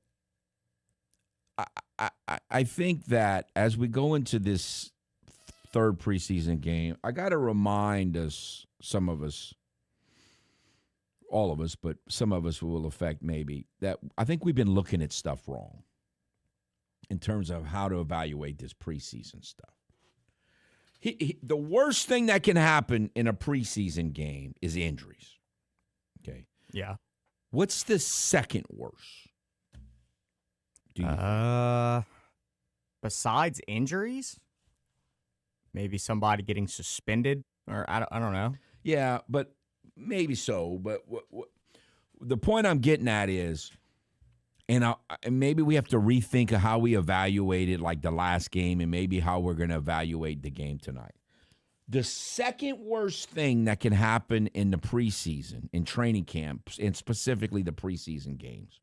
I think that as we go into this third preseason game, I got to remind us, some of us, all of us, but some of us will affect maybe, that I think we've been looking at stuff wrong in terms of how to evaluate this preseason stuff. The worst thing that can happen in a preseason game is injuries. Okay. Yeah. What's the second worst? Besides injuries, maybe somebody getting suspended, or I don't know. Yeah, but maybe so. But the point I'm getting at is, and maybe we have to rethink of how we evaluated like the last game, and maybe how we're going to evaluate the game tonight. The second worst thing that can happen in the preseason, in training camps, and specifically the preseason games,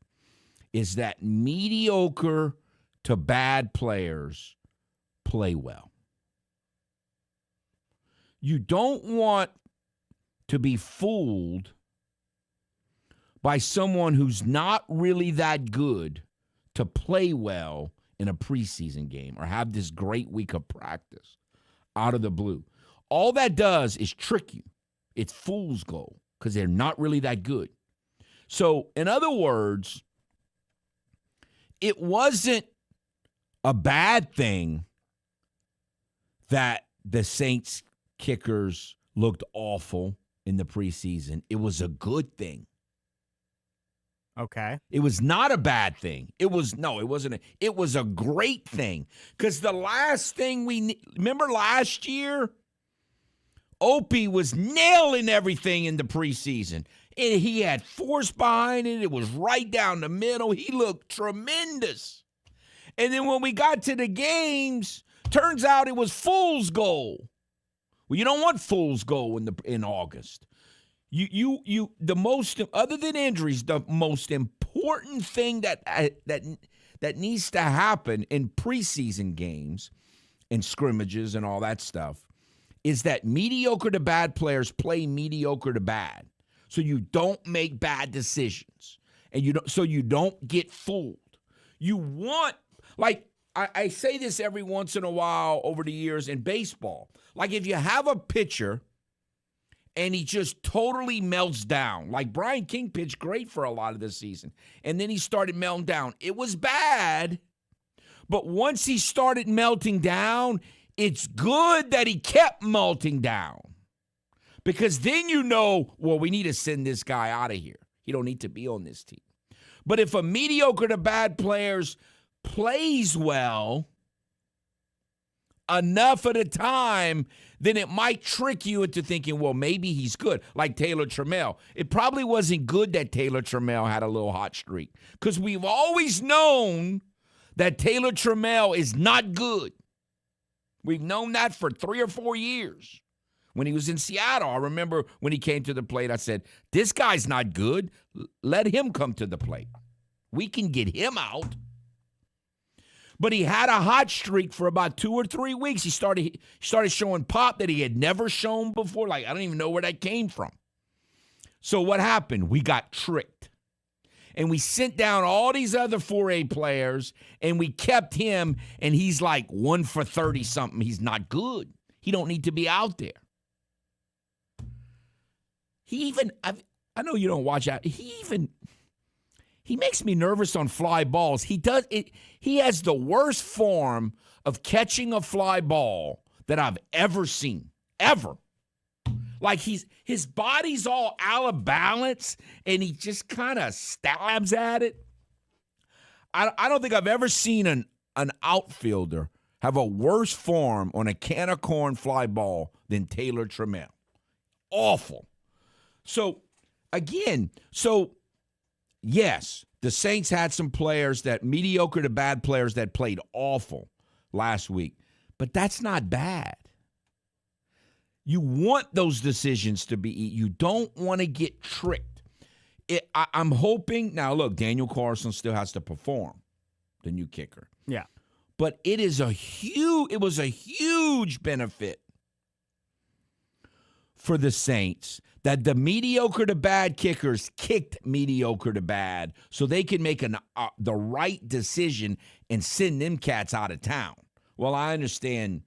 is that mediocre to bad players play well. You don't want to be fooled by someone who's not really that good to play well in a preseason game or have this great week of practice out of the blue. All that does is trick you. It's fool's gold because they're not really that good. So, in other words, it wasn't a bad thing that the Saints kickers looked awful in the preseason. It was a good thing. Okay. It was not a bad thing. It was a great thing. Because the last thing remember last year? Opie was nailing everything in the preseason. And he had force behind it. It was right down the middle. He looked tremendous. And then when we got to the games, turns out it was fool's goal. Well, you don't want fool's goal in August. You the most, other than injuries, the most important thing that needs to happen in preseason games and scrimmages and all that stuff is that mediocre to bad players play mediocre to bad, so you don't make bad decisions and you don't get fooled. You want, like I say this every once in a while over the years in baseball. Like if you have a pitcher and he just totally melts down, like Brian King pitched great for a lot of the season, and then he started melting down. It was bad, but once he started melting down, it's good that he kept melting down, because then well, we need to send this guy out of here. He don't need to be on this team. But if a mediocre to bad players plays well enough of the time, then it might trick you into thinking, well, maybe he's good, like Taylor Trammell. It probably wasn't good that Taylor Trammell had a little hot streak, because we've always known that Taylor Trammell is not good. We've known that for 3 or 4 years. When he was in Seattle, I remember when he came to the plate, I said, this guy's not good. Let him come to the plate. We can get him out. But he had a hot streak for about 2 or 3 weeks. He started showing pop that he had never shown before. Like, I don't even know where that came from. So what happened? We got tricked. And we sent down all these other 4A players, and we kept him, and he's like 1 for 30-something. He's not good. He don't need to be out there. I know you don't watch out. He makes me nervous on fly balls. He has the worst form of catching a fly ball that I've ever seen. Ever. Like his body's all out of balance, and he just kind of stabs at it. I don't think I've ever seen an outfielder have a worse form on a can of corn fly ball than Taylor Trammell. Awful. So, again, yes, the Saints had some players that mediocre to bad players that played awful last week, but that's not bad. You want those decisions to be, you don't want to get tricked. I'm hoping, now look, Daniel Carlson still has to perform, the new kicker. Yeah. But it was a huge benefit for the Saints that the mediocre to bad kickers kicked mediocre to bad so they can make the right decision and send them cats out of town. Well, I understand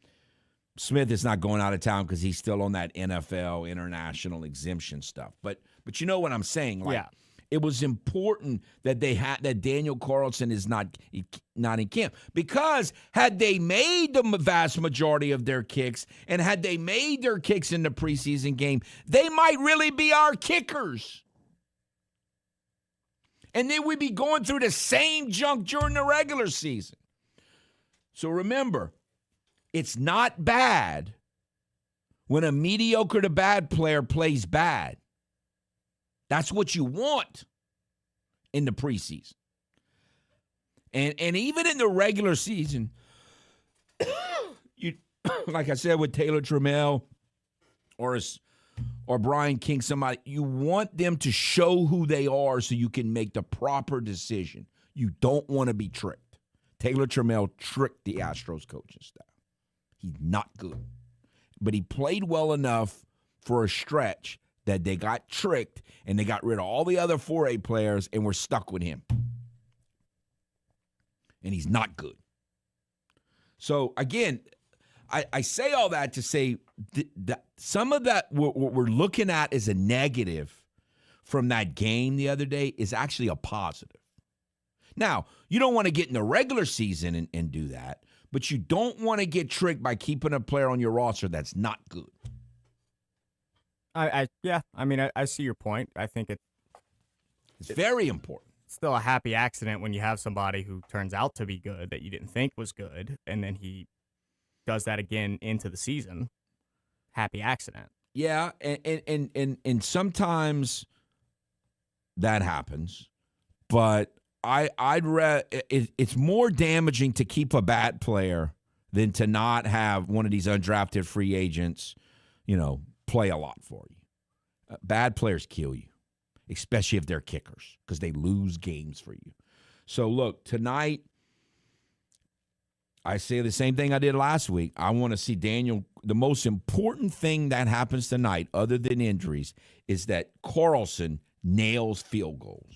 Smith is not going out of town because he's still on that NFL international exemption stuff. But you know what I'm saying? Like, yeah. It was important that that Daniel Carlson is not in camp, because had they made the vast majority of their kicks and had they made their kicks in the preseason game, they might really be our kickers. And then we'd be going through the same junk during the regular season. So remember, it's not bad when a mediocre to bad player plays bad. That's what you want in the preseason. And even in the regular season, you like I said with Taylor Trammell or Brian King, somebody, you want them to show who they are so you can make the proper decision. You don't want to be tricked. Taylor Trammell tricked the Astros coaching staff. He's not good. But he played well enough for a stretch that they got tricked and they got rid of all the other 4A players and were stuck with him. And he's not good. So, again, I say all that to say that some of that what we're looking at as a negative from that game the other day is actually a positive. Now, you don't want to get in the regular season and do that, but you don't want to get tricked by keeping a player on your roster that's not good. I see your point. I think it's very important. It's still a happy accident when you have somebody who turns out to be good that you didn't think was good, and then he does that again into the season. Happy accident. Yeah, and sometimes that happens. But it's more damaging to keep a bad player than to not have one of these undrafted free agents, play a lot for you. Bad players kill you, especially if they're kickers, because they lose games for you. So, look, tonight, I say the same thing I did last week. I want to see Daniel. The most important thing that happens tonight, other than injuries, is that Carlson nails field goals.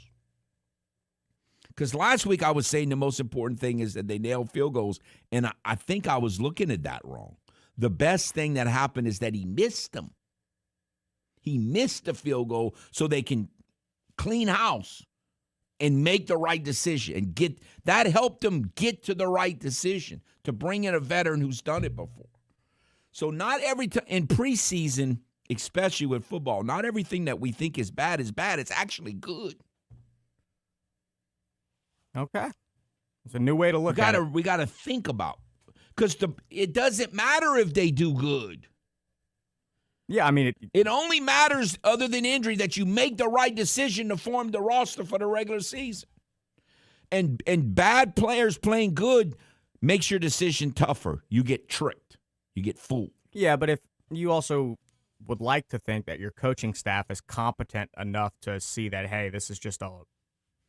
Because last week I was saying the most important thing is that they nail field goals, and I think I was looking at that wrong. The best thing that happened is that he missed them. He missed the field goal so they can clean house and make the right decision. And that helped them get to the right decision, to bring in a veteran who's done it before. So not every time in preseason, especially with football, not everything that we think is bad is bad. It's actually good. Okay. It's a new way to look at it. We got to think about, because it doesn't matter if they do good. Yeah, I mean, it only matters, other than injury, that you make the right decision to form the roster for the regular season. And bad players playing good makes your decision tougher. You get tricked. You get fooled. Yeah, but if you also would like to think that your coaching staff is competent enough to see that, hey, this is just a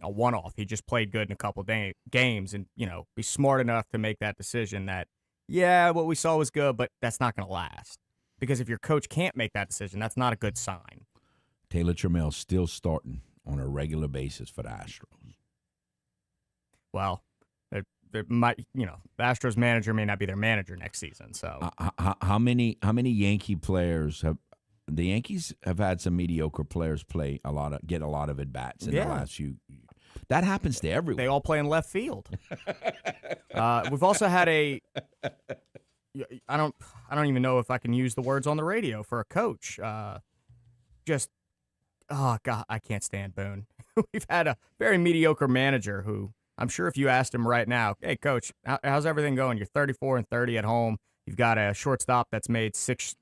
one-off. He just played good in a couple games, and, be smart enough to make that decision that, yeah, what we saw was good, but that's not going to last. Because if your coach can't make that decision, that's not a good sign. Taylor Trammell's still starting on a regular basis for the Astros. Well, there might, the Astros manager may not be their manager next season. So, how many Yankee players have the Yankees have had some mediocre players get a lot of at bats in the last few? That happens to everyone. They all play in left field. We've also had I don't even know if I can use the words on the radio for a coach. Oh God, I can't stand Boone. We've had a very mediocre manager who, I'm sure if you asked him right now, hey coach, how's everything going? You're 34-30 at home. You've got a shortstop that's made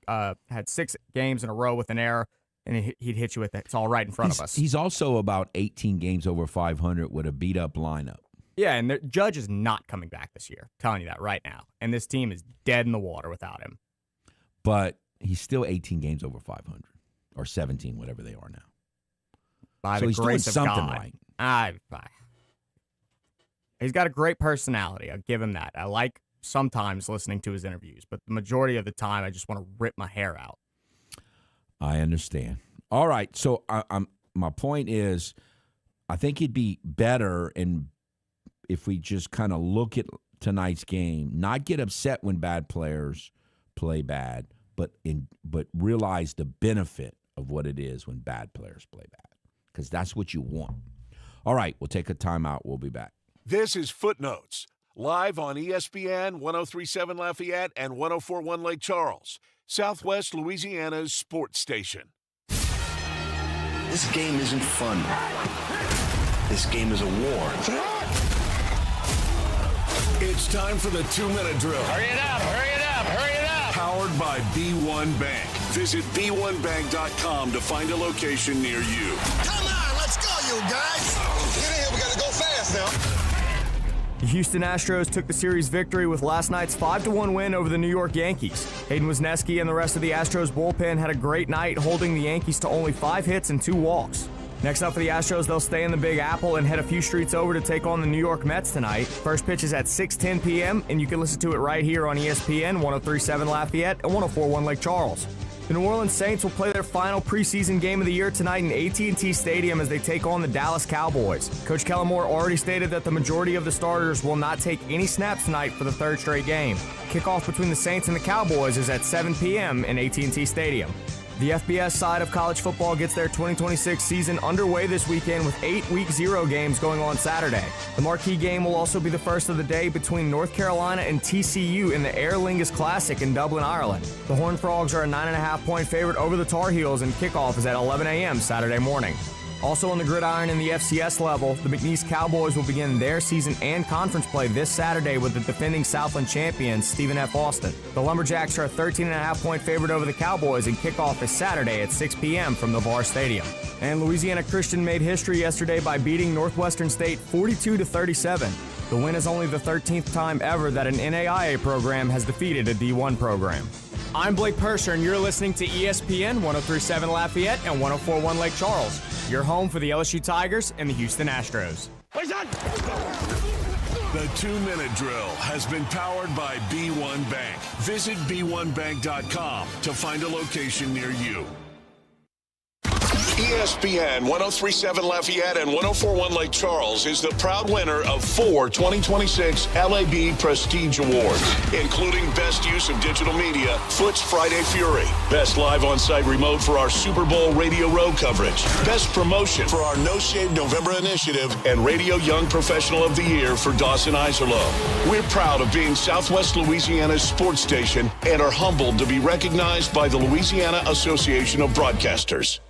had 6 games in a row with an error, and he'd hit you with it. It's all right in front of us. He's also about 18 games over 500 with a beat up lineup. Yeah, and the Judge is not coming back this year. I'm telling you that right now. And this team is dead in the water without him. But he's still 18 games over 500, or 17, whatever they are now. By so the he's doing grace of something God. right. He's got a great personality. I'll give him that. I like sometimes listening to his interviews, but the majority of the time I just want to rip my hair out. I understand. All right, so my point is, I think it'd be better if we just kind of look at tonight's game, not get upset when bad players play bad, but realize the benefit of what it is when bad players play bad, because that's what you want. All right, we'll take a timeout. We'll be back. This is Footnotes, live on ESPN 103.7 Lafayette and 104.1 Lake Charles, Southwest Louisiana's sports station. This game isn't fun. This game is a war. It's time for the 2-minute drill. Hurry it up, hurry it up, hurry it up. Powered by B1 Bank. Visit B1Bank.com to find a location near you. Come on, let's go, you guys. Get in here, we gotta go fast now. The Houston Astros took the series victory with last night's 5-1 win over the New York Yankees. Hayden Wesneski and the rest of the Astros bullpen had a great night, holding the Yankees to only 5 hits and 2 walks. Next up for the Astros, they'll stay in the Big Apple and head a few streets over to take on the New York Mets tonight. First pitch is at 6:10 p.m., and you can listen to it right here on ESPN 103.7 Lafayette and 104.1 Lake Charles. The New Orleans Saints will play their final preseason game of the year tonight in AT&T Stadium as they take on the Dallas Cowboys. Coach Kellen Moore already stated that the majority of the starters will not take any snaps tonight for the 3rd straight game. Kickoff between the Saints and the Cowboys is at 7 p.m. in AT&T Stadium. The FBS side of college football gets their 2026 season underway this weekend with 8 Week 0 games going on Saturday. The marquee game will also be the first of the day between North Carolina and TCU in the Aer Lingus Classic in Dublin, Ireland. The Horned Frogs are a 9.5-point favorite over the Tar Heels, and kickoff is at 11 a.m. Saturday morning. Also on the gridiron in the FCS level, the McNeese Cowboys will begin their season and conference play this Saturday with the defending Southland champions, Stephen F. Austin. The Lumberjacks are a 13.5-point favorite over the Cowboys, and kickoff is Saturday at 6 p.m. from the VAR Stadium. And Louisiana Christian made history yesterday by beating Northwestern State 42-37. The win is only the 13th time ever that an NAIA program has defeated a D1 program. I'm Blake Persher, and you're listening to ESPN 103.7 Lafayette and 104.1 Lake Charles, your home for the LSU Tigers and the Houston Astros. The 2-minute drill has been powered by B1 Bank. Visit b1bank.com to find a location near you. ESPN 103.7 Lafayette and 104.1 Lake Charles is the proud winner of 4 2026 LAB Prestige Awards, including Best Use of Digital Media, Foot's Friday Fury, Best Live On-Site Remote for our Super Bowl Radio Row coverage, Best Promotion for our No Shave November initiative, and Radio Young Professional of the Year for Dawson Iserloh. We're proud of being Southwest Louisiana's sports station and are humbled to be recognized by the Louisiana Association of Broadcasters.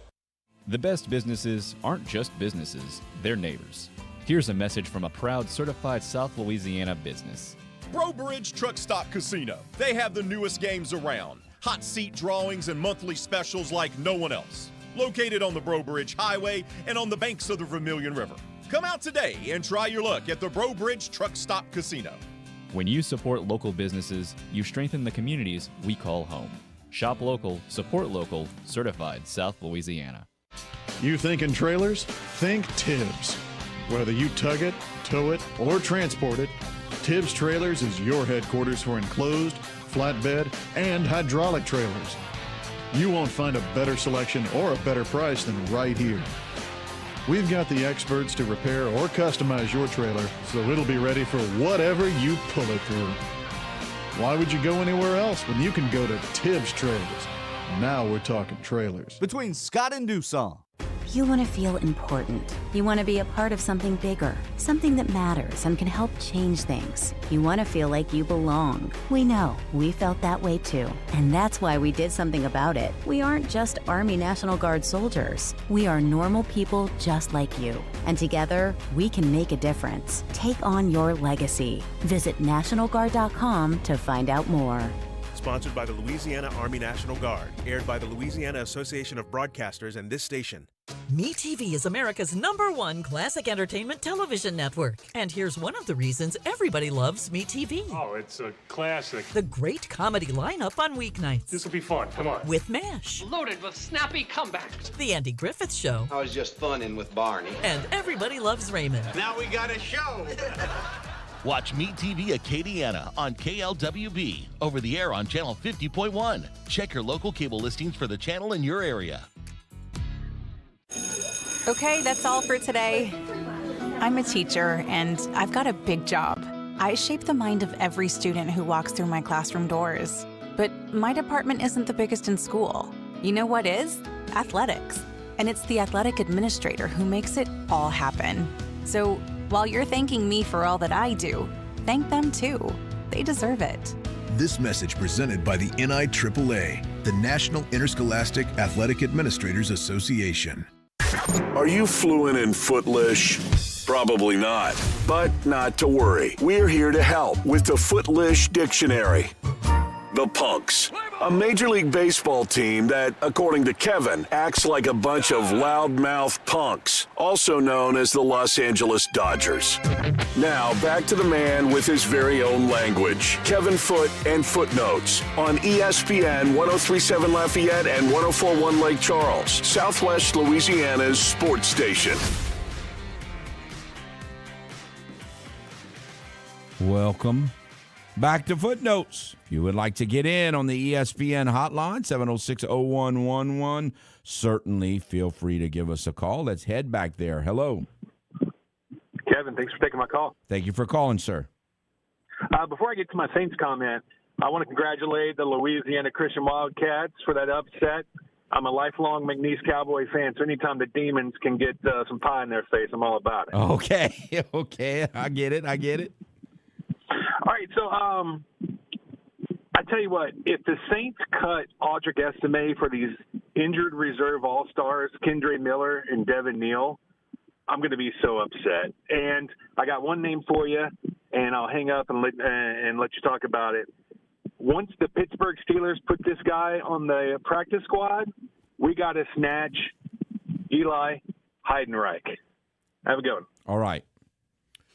The best businesses aren't just businesses, they're neighbors. Here's a message from a proud certified South Louisiana business. Bro Bridge Truck Stop Casino. They have the newest games around. Hot seat drawings and monthly specials like no one else. Located on the Bro Bridge Highway and on the banks of the Vermilion River. Come out today and try your luck at the Bro Bridge Truck Stop Casino. When you support local businesses, you strengthen the communities we call home. Shop local, support local, certified South Louisiana. You thinking trailers? Think Tibbs. Whether you tug it, tow it, or transport it, Tibbs Trailers is your headquarters for enclosed, flatbed, and hydraulic trailers. You won't find a better selection or a better price than right here. We've got the experts to repair or customize your trailer so it'll be ready for whatever you pull it through. Why would you go anywhere else when you can go to Tibbs Trailers? Now we're talking trailers. Between Scott and Doosan. You want to feel important. You want to be a part of something bigger, something that matters and can help change things. You want to feel like you belong. We know. We felt that way too. And that's why we did something about it. We aren't just Army National Guard soldiers. We are normal people just like you. And together, we can make a difference. Take on your legacy. Visit NationalGuard.com to find out more. Sponsored by the Louisiana Army National Guard. Aired by the Louisiana Association of Broadcasters and this station. MeTV is America's #1 classic entertainment television network. And here's one of the reasons everybody loves MeTV. Oh, it's a classic. The great comedy lineup on weeknights. This will be fun. Come on. With MASH. Loaded with snappy comebacks. The Andy Griffith Show. I was just funning with Barney. And Everybody Loves Raymond. Now we got a show. Watch MeTV Acadiana on KLWB, over the air on Channel 50.1. Check your local cable listings for the channel in your area. Okay, that's all for today. I'm a teacher, and I've got a big job. I shape the mind of every student who walks through my classroom doors. But my department isn't the biggest in school. You know what is? Athletics. And it's the athletic administrator who makes it all happen. So while you're thanking me for all that I do, thank them too. They deserve it. This message presented by the NIAAA, the National Interscholastic Athletic Administrators Association. Are you fluent in Footlish? Probably not, but not to worry. We're here to help with the Footlish Dictionary. The Punks, a Major League Baseball team that, according to Kevin, acts like a bunch of loudmouth punks, also known as the Los Angeles Dodgers. Now, back to the man with his very own language, Kevin Foote and Footnotes on ESPN 103.7 Lafayette and 104.1 Lake Charles, Southwest Louisiana's sports station. Welcome back to Footnotes. If you would like to get in on the ESPN hotline, 706-0111, certainly feel free to give us a call. Let's head back there. Hello. Kevin, thanks for taking my call. Thank you for calling, sir. Before I get to my Saints comment, I want to congratulate the Louisiana Christian Wildcats for that upset. I'm a lifelong McNeese Cowboy fan, so anytime the Demons can get some pie in their face, I'm all about it. Okay, okay. I get it. All right, so I tell you what, if the Saints cut Audric Estime for these injured reserve all-stars, Kendre Miller and Devin Neal, I'm going to be so upset. And I got one name for you, and I'll hang up and let you talk about it. Once the Pittsburgh Steelers put this guy on the practice squad, we got to snatch Eli Heidenreich. Have a good one. All right.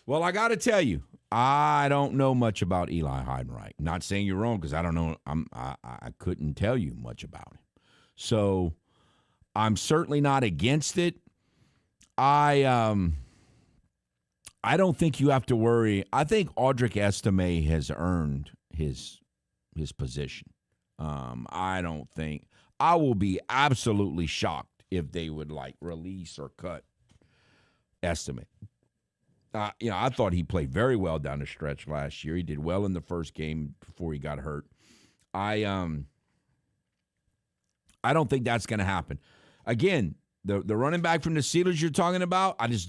Well, I got to tell you, I don't know much about Eli Heidenreich. Not saying you're wrong, because I don't know. I couldn't tell you much about him. So I'm certainly not against it. I don't think you have to worry. I think Audric Estime has earned his position. I don't think. I will be absolutely shocked if they would release or cut Estime. I thought he played very well down the stretch last year. He did well in the first game before he got hurt. I don't think that's going to happen. Again, the running back from the Steelers you're talking about, I just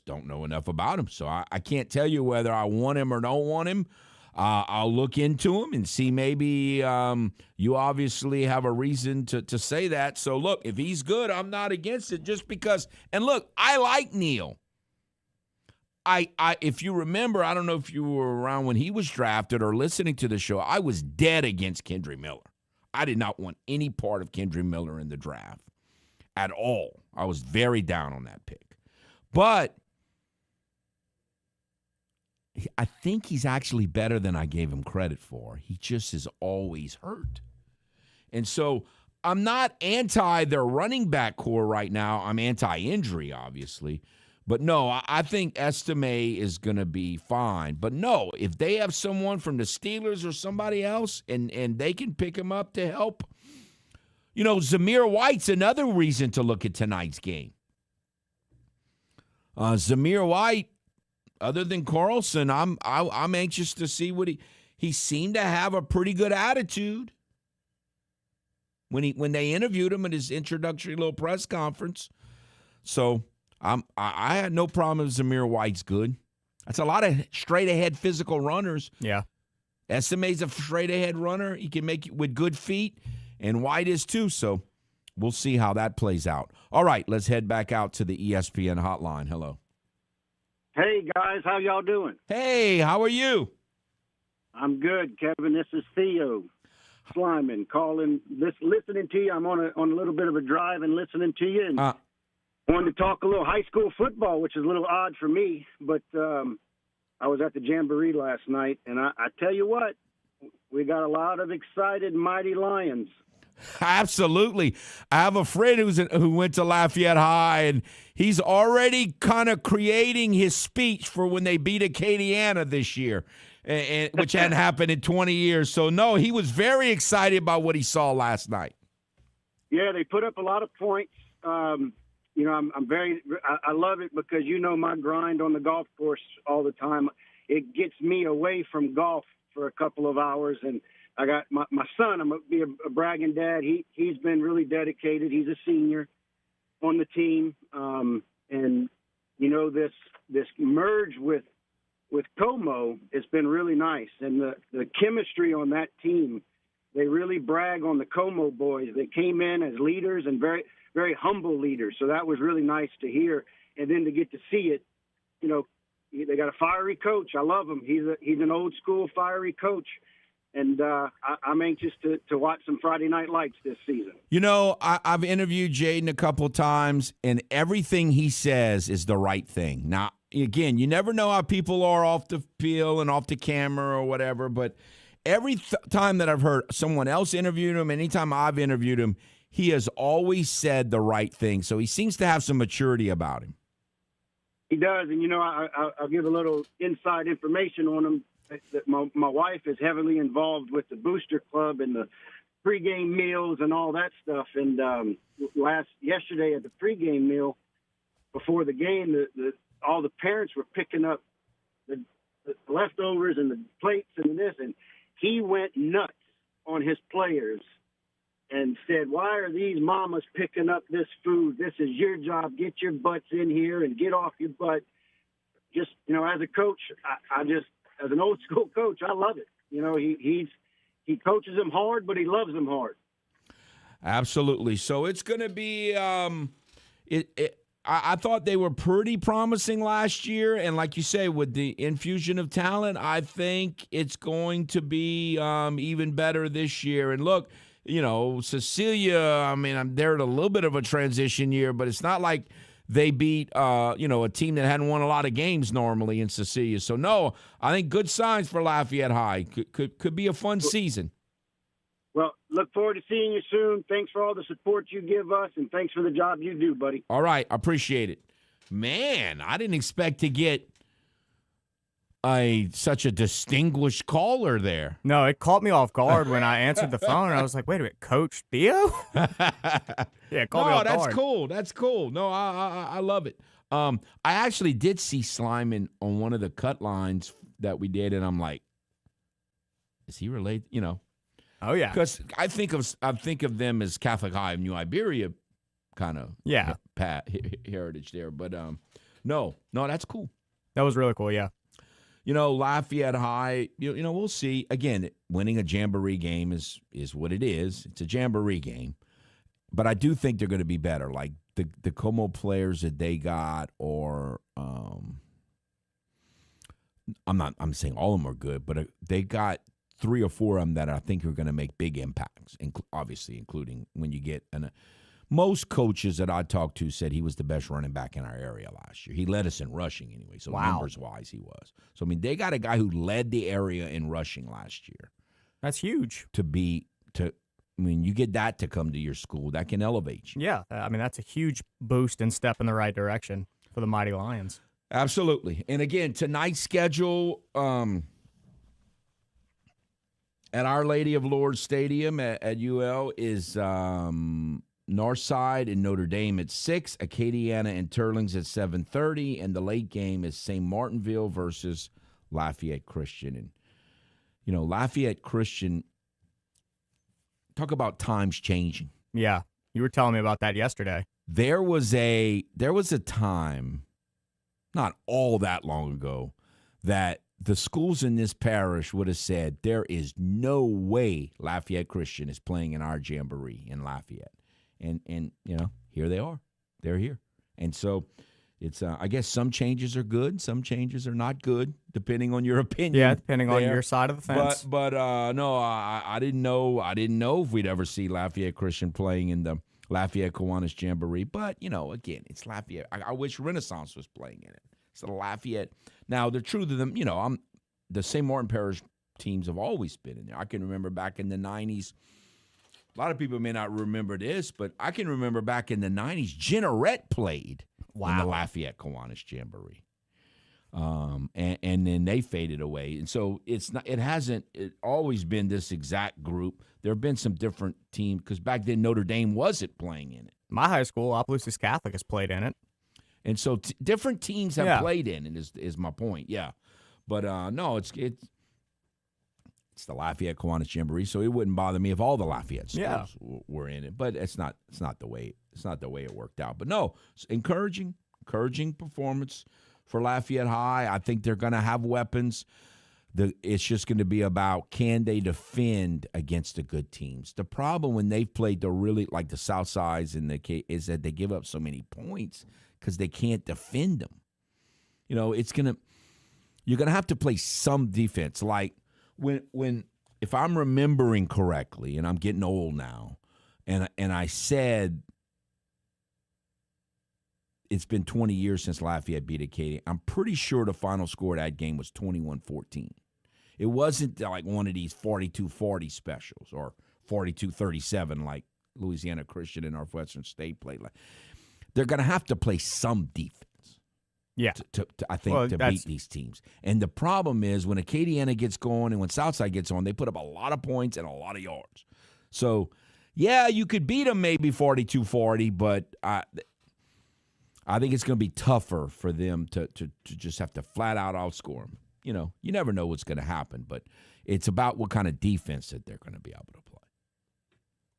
don't know enough about him. So I can't tell you whether I want him or don't want him. I'll look into him and see. Maybe you obviously have a reason to say that. So, look, if he's good, I'm not against it just because. And, look, I like Neal. If you remember, I don't know if you were around when he was drafted or listening to the show, I was dead against Kendre Miller. I did not want any part of Kendre Miller in the draft at all. I was very down on that pick. But I think he's actually better than I gave him credit for. He just is always hurt. And so I'm not anti their running back core right now. I'm anti-injury, obviously. But, no, I think Estime is going to be fine. But, no, if they have someone from the Steelers or somebody else and they can pick him up to help, Zamir White's another reason to look at tonight's game. Zamir White, other than Carlson, I'm anxious to see what he seemed to have a pretty good attitude when they interviewed him at his introductory little press conference. So I had no problem if Zamir White's good. That's a lot of straight-ahead physical runners. Yeah. Estime's a straight-ahead runner. He can make it with good feet, and White is too. So we'll see how that plays out. All right, let's head back out to the ESPN hotline. Hello. Hey, guys. How y'all doing? Hey, how are you? I'm good, Kevin. This is Theo Slyman calling, listening to you. I'm on a little bit of a drive and listening to you. And wanted to talk a little high school football, which is a little odd for me, but I was at the Jamboree last night, and I tell you what, we got a lot of excited Mighty Lions. Absolutely. I have a friend who went to Lafayette High, and he's already kind of creating his speech for when they beat Acadiana this year, which hadn't happened in 20 years. So, no, he was very excited about what he saw last night. Yeah, they put up a lot of points. I love it because my grind on the golf course all the time. It gets me away from golf for a couple of hours, and I got my son. I'm going to be a bragging dad. He's been really dedicated. He's a senior on the team, and this merge with Como has been really nice, and the chemistry on that team. They really brag on the Como boys. They came in as leaders and very, very humble leaders. So that was really nice to hear. And then to get to see it, they got a fiery coach. I love him. He's an old school fiery coach. And I'm anxious to watch some Friday Night Lights this season. I've interviewed Jaden a couple times, and everything he says is the right thing. Now, again, you never know how people are off the field and off the camera or whatever, but every time that I've heard someone else interviewed him, anytime I've interviewed him, he has always said the right thing. So he seems to have some maturity about him. He does. And, I'll give a little inside information on him. That my wife is heavily involved with the Booster Club and the pregame meals and all that stuff. And yesterday at the pregame meal before the game, all the parents were picking up the leftovers and the plates and this, and he went nuts on his players and said, "Why are these mamas picking up this food? This is your job. Get your butts in here and get off your butt." Just, as a coach, I just, as an old school coach, I love it. He coaches them hard, but he loves them hard. Absolutely. So it's going to be I thought they were pretty promising last year, and like you say, with the infusion of talent, I think it's going to be even better this year. And look, Cecilia, I mean, they're at a little bit of a transition year, but it's not like they beat a team that hadn't won a lot of games normally in Cecilia. So no, I think good signs for Lafayette High. Could be a fun season. Well, look forward to seeing you soon. Thanks for all the support you give us, and thanks for the job you do, buddy. All right, I appreciate it. Man, I didn't expect to get such a distinguished caller there. No, it caught me off guard when I answered the phone. I was like, wait a minute, Coach Theo? Yeah, it caught me off guard. That's cool. That's cool. No, I love it. I actually did see Slyman on one of the cut lines that we did, and I'm like, is he related? Oh yeah, because I think of them as Catholic High of New Iberia, kind of heritage there. But no, that's cool. That was really cool. Yeah, Lafayette High. We'll see. Again, winning a jamboree game is what it is. It's a jamboree game, but I do think they're going to be better. Like the Como players that they got, or I'm saying all of them are good, but they got 3 or 4 of them that I think are going to make big impacts, obviously, including when you get most coaches that I talked to said he was the best running back in our area last year. He led us in rushing anyway, so numbers-wise he was. So, I mean, they got a guy who led the area in rushing last year. That's huge. You get that to come to your school. That can elevate you. Yeah, I mean, that's a huge boost and step in the right direction for the Mighty Lions. Absolutely. And, again, tonight's schedule at Our Lady of Lourdes Stadium at UL is Northside and Notre Dame at 6, Acadiana and Turlings at 7:30, and the late game is St. Martinville versus Lafayette Christian. And, Lafayette Christian, talk about times changing. Yeah, you were telling me about that yesterday. There was a time, not all that long ago, that the schools in this parish would have said, there is no way Lafayette Christian is playing in our jamboree in Lafayette. And here they are. They're here. And so it's I guess some changes are good, some changes are not good, depending on your opinion. Yeah, depending on your side of the fence. But no, I didn't know if we'd ever see Lafayette Christian playing in the Lafayette Kiwanis Jamboree. But, again, it's Lafayette. I wish Renaissance was playing in it. So Lafayette. Now, the truth of them, the St. Martin Parish teams have always been in there. I can remember back in the 90s. A lot of people may not remember this, but I can remember back in the 90s, Jeanerette played in the Lafayette Kiwanis Jamboree. And then they faded away. And so it hasn't always been this exact group. There have been some different teams, because back then Notre Dame wasn't playing in it. My high school, Opelousas Catholic, has played in it. And so different teams have played in it, is my point, yeah. But, no, it's the Lafayette Kiwanis Jamboree, so it wouldn't bother me if all the Lafayette schools were in it. But it's not the way it worked out. But no, it's encouraging performance for Lafayette High. I think they're going to have weapons. It's just going to be about, can they defend against the good teams? The problem when they've played like the South Sides is that they give up so many points because they can't defend them. You're gonna have to play some defense. Like when if I'm remembering correctly, and I'm getting old now, and I said it's been 20 years since Lafayette beat Acadia, I'm pretty sure the final score of that game was 21-14. It wasn't like one of these 42-40 specials or 42-37 like Louisiana Christian and Northwestern State played. They're going to have to play some defense. Yeah. I think to beat these teams. And the problem is when Acadiana gets going and when Southside gets on, they put up a lot of points and a lot of yards. So, yeah, you could beat them maybe 42-40, but I think it's going to be tougher for them to just have to flat out outscore them. You never know what's going to happen, but it's about what kind of defense that they're going to be able to play.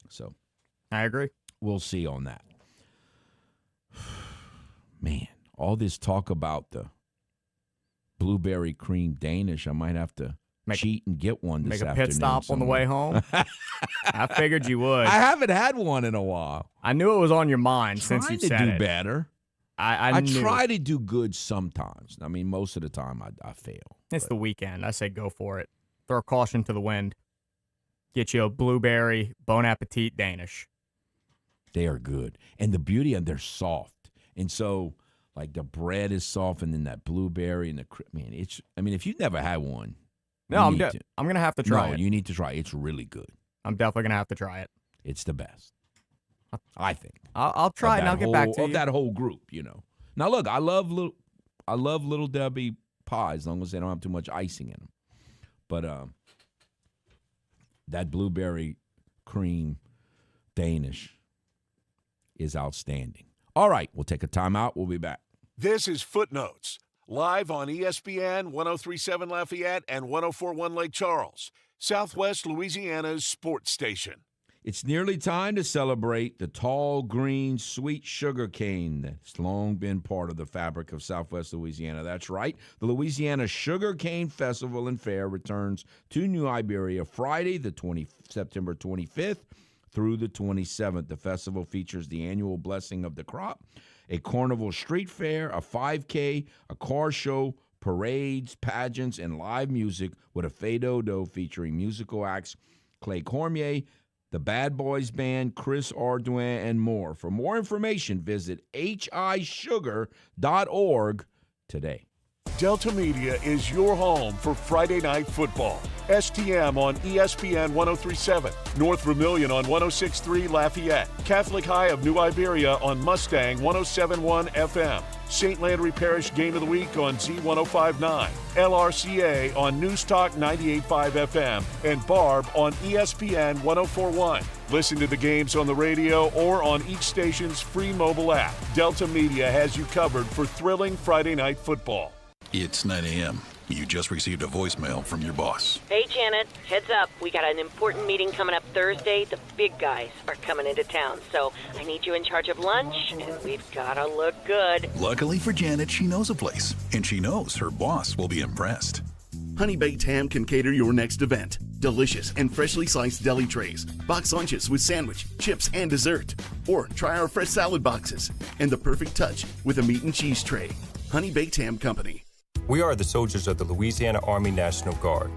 So, I agree. We'll see on that. Man, all this talk about the blueberry cream Danish, I might have to cheat and get one this Make a afternoon pit stop on the way home. I figured you would. I haven't had one in a while. I knew it was on your mind since you said to do it. better. I knew. try to do good sometimes. I mean, most of the time I fail. It's the weekend. I say go for it. Throw caution to the wind. Get you a blueberry Bon Appetit Danish. They are good. And the beauty of them, they're soft. And so, like, the bread is soft, and then that blueberry and if you've never had one. No, I'm going to have to try it. No, you need to try it. It's really good. I'm definitely going to have to try it. It's the best, I think. I'll try it and I'll get back to you. Of that whole group, you know. Now, look, I love Little Debbie pies as long as they don't have too much icing in them. But that blueberry cream Danish is outstanding. All right, we'll take a timeout. We'll be back. This is Footnotes, live on ESPN 103.7 Lafayette and 104.1 Lake Charles, Southwest Louisiana's sports station. It's nearly time to celebrate the tall, green, sweet sugar cane that's long been part of the fabric of Southwest Louisiana. That's right. The Louisiana Sugar Cane Festival and Fair returns to New Iberia Friday, September 25th through the 27th. The festival features the annual Blessing of the Crop, a carnival street fair, a 5K, a car show, parades, pageants, and live music with a Fado featuring musical acts Clay Cormier, the Bad Boys Band, Chris Arduin, and more. For more information, visit hisugar.org today. Delta Media is your home for Friday Night Football. STM on ESPN 103.7, North Vermilion on 106.3 Lafayette, Catholic High of New Iberia on Mustang 107.1 FM, St. Landry Parish Game of the Week on Z105.9, LRCA on News Talk 98.5 FM, and Barb on ESPN 104.1. Listen to the games on the radio or on each station's free mobile app. Delta Media has you covered for thrilling Friday Night Football. It's 9 a.m. You just received a voicemail from your boss. Hey, Janet, heads up. We got an important meeting coming up Thursday. The big guys are coming into town, so I need you in charge of lunch, and we've got to look good. Luckily for Janet, she knows a place, and she knows her boss will be impressed. Honey Baked Ham can cater your next event. Delicious and freshly sliced deli trays, box lunches with sandwich, chips, and dessert. Or try our fresh salad boxes, and the perfect touch with a meat and cheese tray. Honey Baked Ham Company. We are the soldiers of the Louisiana Army National Guard.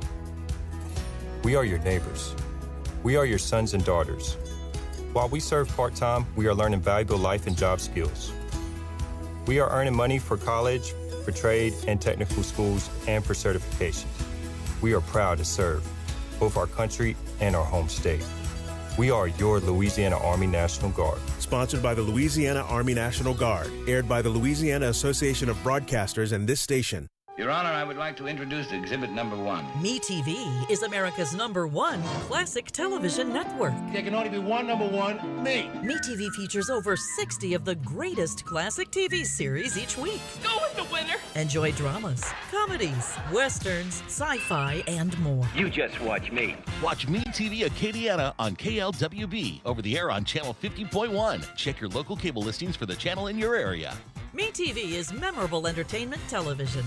We are your neighbors. We are your sons and daughters. While we serve part-time, we are learning valuable life and job skills. We are earning money for college, for trade and technical schools, and for certifications. We are proud to serve both our country and our home state. We are your Louisiana Army National Guard. Sponsored by the Louisiana Army National Guard. Aired by the Louisiana Association of Broadcasters and this station. Your Honor, I would like to introduce exhibit number 1. MeTV is America's #1 classic television network. There can only be one #1, me. MeTV features over 60 of the greatest classic TV series each week. Go with the winner. Enjoy dramas, comedies, westerns, sci-fi, and more. You just watch me. Watch MeTV Acadiana on KLWB over the air on channel 50.1. Check your local cable listings for the channel in your area. MeTV is memorable entertainment television.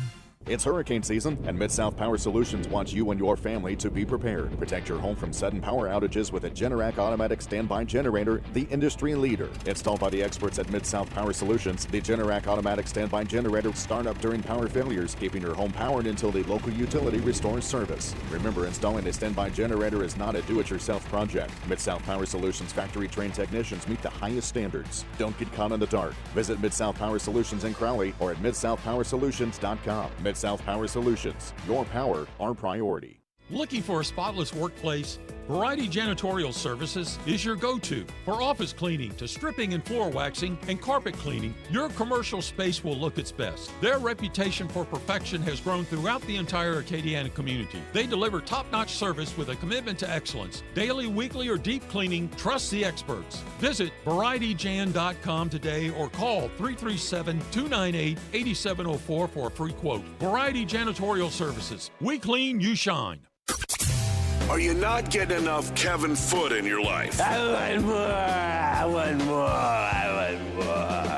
It's hurricane season, and Mid-South Power Solutions wants you and your family to be prepared. Protect your home from sudden power outages with a Generac automatic standby generator, the industry leader. Installed by the experts at Mid-South Power Solutions, the Generac automatic standby generator start up during power failures, keeping your home powered until the local utility restores service. Remember, installing a standby generator is not a do-it-yourself project. Mid-South Power Solutions factory-trained technicians meet the highest standards. Don't get caught in the dark. Visit Mid-South Power Solutions in Crowley or at midsouthpowersolutions.com. Mid-South Power Solutions. Your power, our priority. Looking for a spotless workplace? Variety Janitorial Services is your go-to. For office cleaning to stripping and floor waxing and carpet cleaning, your commercial space will look its best. Their reputation for perfection has grown throughout the entire Acadiana community. They deliver top-notch service with a commitment to excellence. Daily, weekly, or deep cleaning, trust the experts. Visit varietyjan.com today or call 337-298-8704 for a free quote. Variety Janitorial Services. We clean, you shine. Are you not getting enough Kevin Foote in your life? I want more.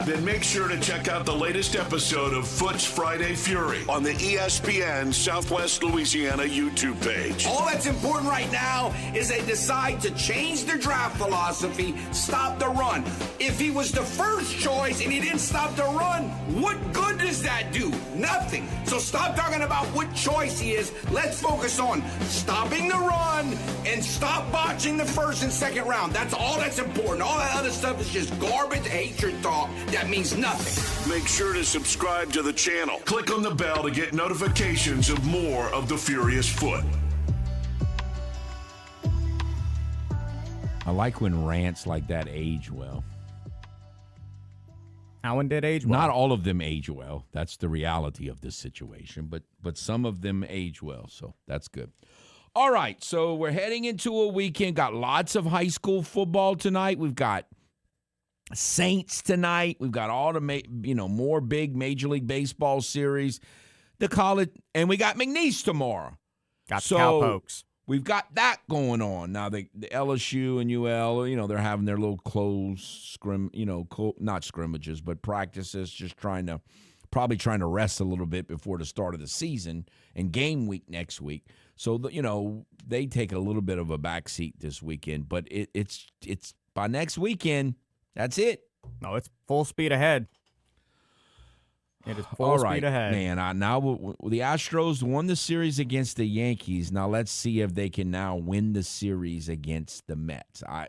Then make sure to check out the latest episode of Foote's Friday Fury on the ESPN Southwest Louisiana YouTube page. All that's important right now is they decide to change their draft philosophy, stop the run. If he was the first choice and he didn't stop the run, what good does that do? Nothing. So stop talking about what choice he is. Let's focus on stopping the run and stop botching the first and second round. That's all that's important. All that other stuff is just garbage, hatred talk. That means nothing. Make sure to subscribe to the channel. Click on the bell to get notifications of more of the Furious Foot. I like when rants like that age well. How one did age well? Not all of them age well. That's the reality of this situation, but some of them age well, so that's good. All right, so we're heading into a weekend. Got lots of high school football tonight. We've got Saints tonight. We've got all the more big Major League Baseball series. The college, and we got McNeese tomorrow. Got the Cowpokes. We've got that going on now. The LSU and UL, they're having their little close not scrimmages, but practices, just probably trying to rest a little bit before the start of the season and game week next week. So they take a little bit of a backseat this weekend, but it's by next weekend. That's it. No, it's full speed ahead. It is full speed ahead. Man, now the Astros won the series against the Yankees. Now let's see if they can now win the series against the Mets. I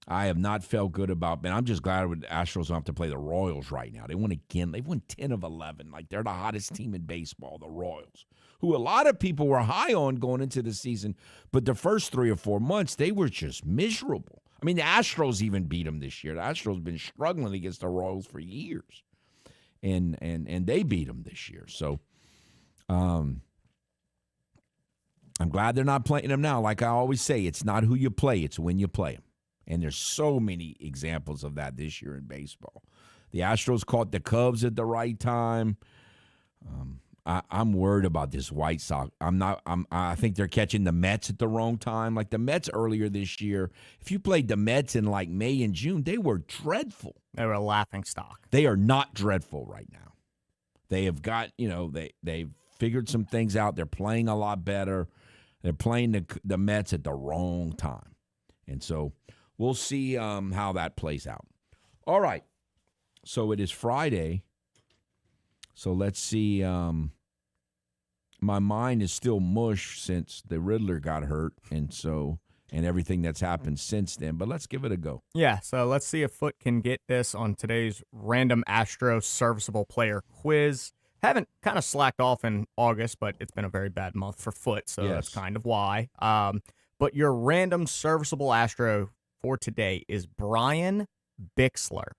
have not felt good about, man. I'm just glad the Astros don't have to play the Royals right now. They won again. They won 10 of 11. Like, they're the hottest team in baseball, the Royals, who a lot of people were high on going into the season. But the first 3 or 4 months, they were just miserable. I mean, the Astros even beat them this year. The Astros have been struggling against the Royals for years. And they beat them this year. So I'm glad they're not playing them now. Like I always say, it's not who you play, it's when you play them. And there's so many examples of that this year in baseball. The Astros caught the Cubs at the right time. I'm worried about this White Sox. I think they're catching the Mets at the wrong time. Like the Mets earlier this year, if you played the Mets in like May and June, they were dreadful. They were a laughing stock. They are not dreadful right now. They have got, they've figured some things out. They're playing a lot better. They're playing the Mets at the wrong time. And so we'll see how that plays out. All right. So it is Friday. So let's see. My mind is still mush since the Riddler got hurt, and everything that's happened since then. But let's give it a go. Yeah, so let's see if Foot can get this on today's random Astro serviceable player quiz. Haven't kind of slacked off in August, but it's been a very bad month for Foot, so that's kind of why. But your random serviceable Astro for today is Brian Bixler.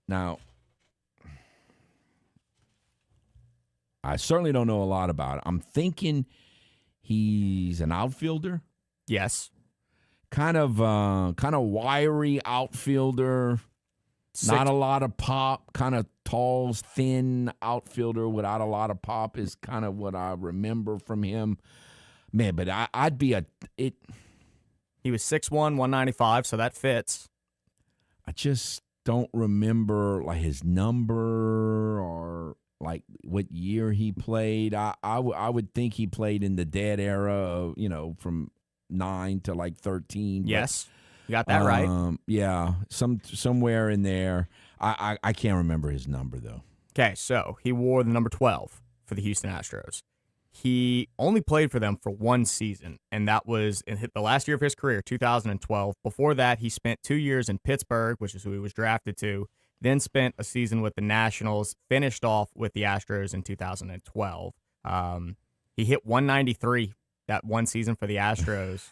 Now, I certainly don't know a lot about it. I'm thinking he's an outfielder. Yes. Kind of wiry outfielder. Not a lot of pop. Kind of tall, thin outfielder without a lot of pop is kind of what I remember from him. Man, but I'd be it. He was 6'1", 195, so that fits. I just don't remember like his number or like what year he played. I would think he played in the dead era of, from 9 to like 13. Yes. You got that right. Yeah, somewhere in there. I can't remember his number though. Okay, so he wore the number 12 for the Houston Astros. He only played for them for one season, and that was in the last year of his career, 2012. Before that, he spent 2 years in Pittsburgh, which is who he was drafted to, then spent a season with the Nationals, finished off with the Astros in 2012. He hit 193 that one season for the Astros.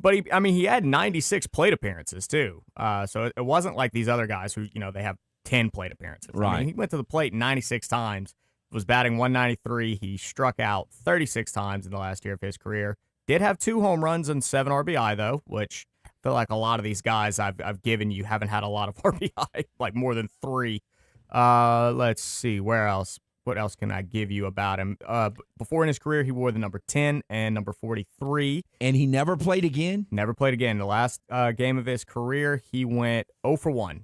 But he had 96 plate appearances too. So it wasn't like these other guys who, they have 10 plate appearances. Right. He went to the plate 96 times, was batting 193. He struck out 36 times in the last year of his career. Did have 2 home runs and 7 RBI though, which I feel like a lot of these guys I've given you haven't had a lot of RBI, like more than 3. Let's see, where else? what else can I give you about him? Before in his career, he wore the number 10 and number 43. And he never played again? Never played again. The last game of his career, he went 0 for 1.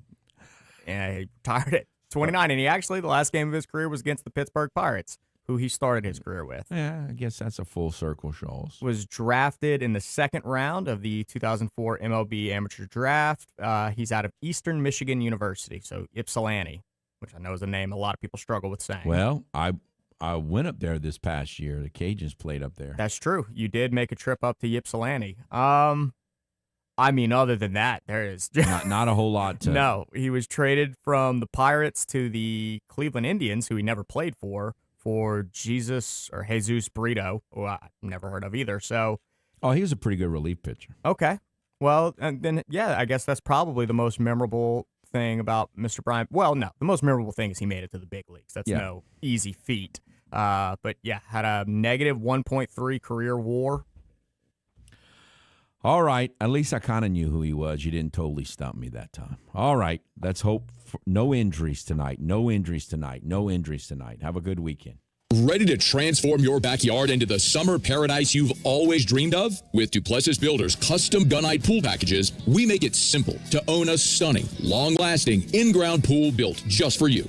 And he retired at 29. And he actually, the last game of his career was against the Pittsburgh Pirates, who he started his career with. Yeah, I guess that's a full circle, Scholes. Was drafted in the second round of the 2004 MLB Amateur Draft. He's out of Eastern Michigan University, so Ypsilanti, which I know is a name a lot of people struggle with saying. Well, I went up there this past year. The Cajuns played up there. That's true. You did make a trip up to Ypsilanti. I mean, other than that, there is not a whole lot to... No, he was traded from the Pirates to the Cleveland Indians, who he never played for Jesus Brito, who I never heard of either. So, he was a pretty good relief pitcher. Okay. Well, and then, I guess that's probably the most memorable thing about Mr. Bryant. Well, no, the most memorable thing is he made it to the big leagues. That's no easy feat. But yeah, had a negative 1.3 career WAR. All right. At least I kind of knew who he was. You didn't totally stump me that time. All right. Let's hope for no injuries tonight. No injuries tonight. No injuries tonight. Have a good weekend. Ready to transform your backyard into the summer paradise you've always dreamed of? With Duplessis Builders custom gunite pool packages, we make it simple to own a stunning, long-lasting, in-ground pool built just for you.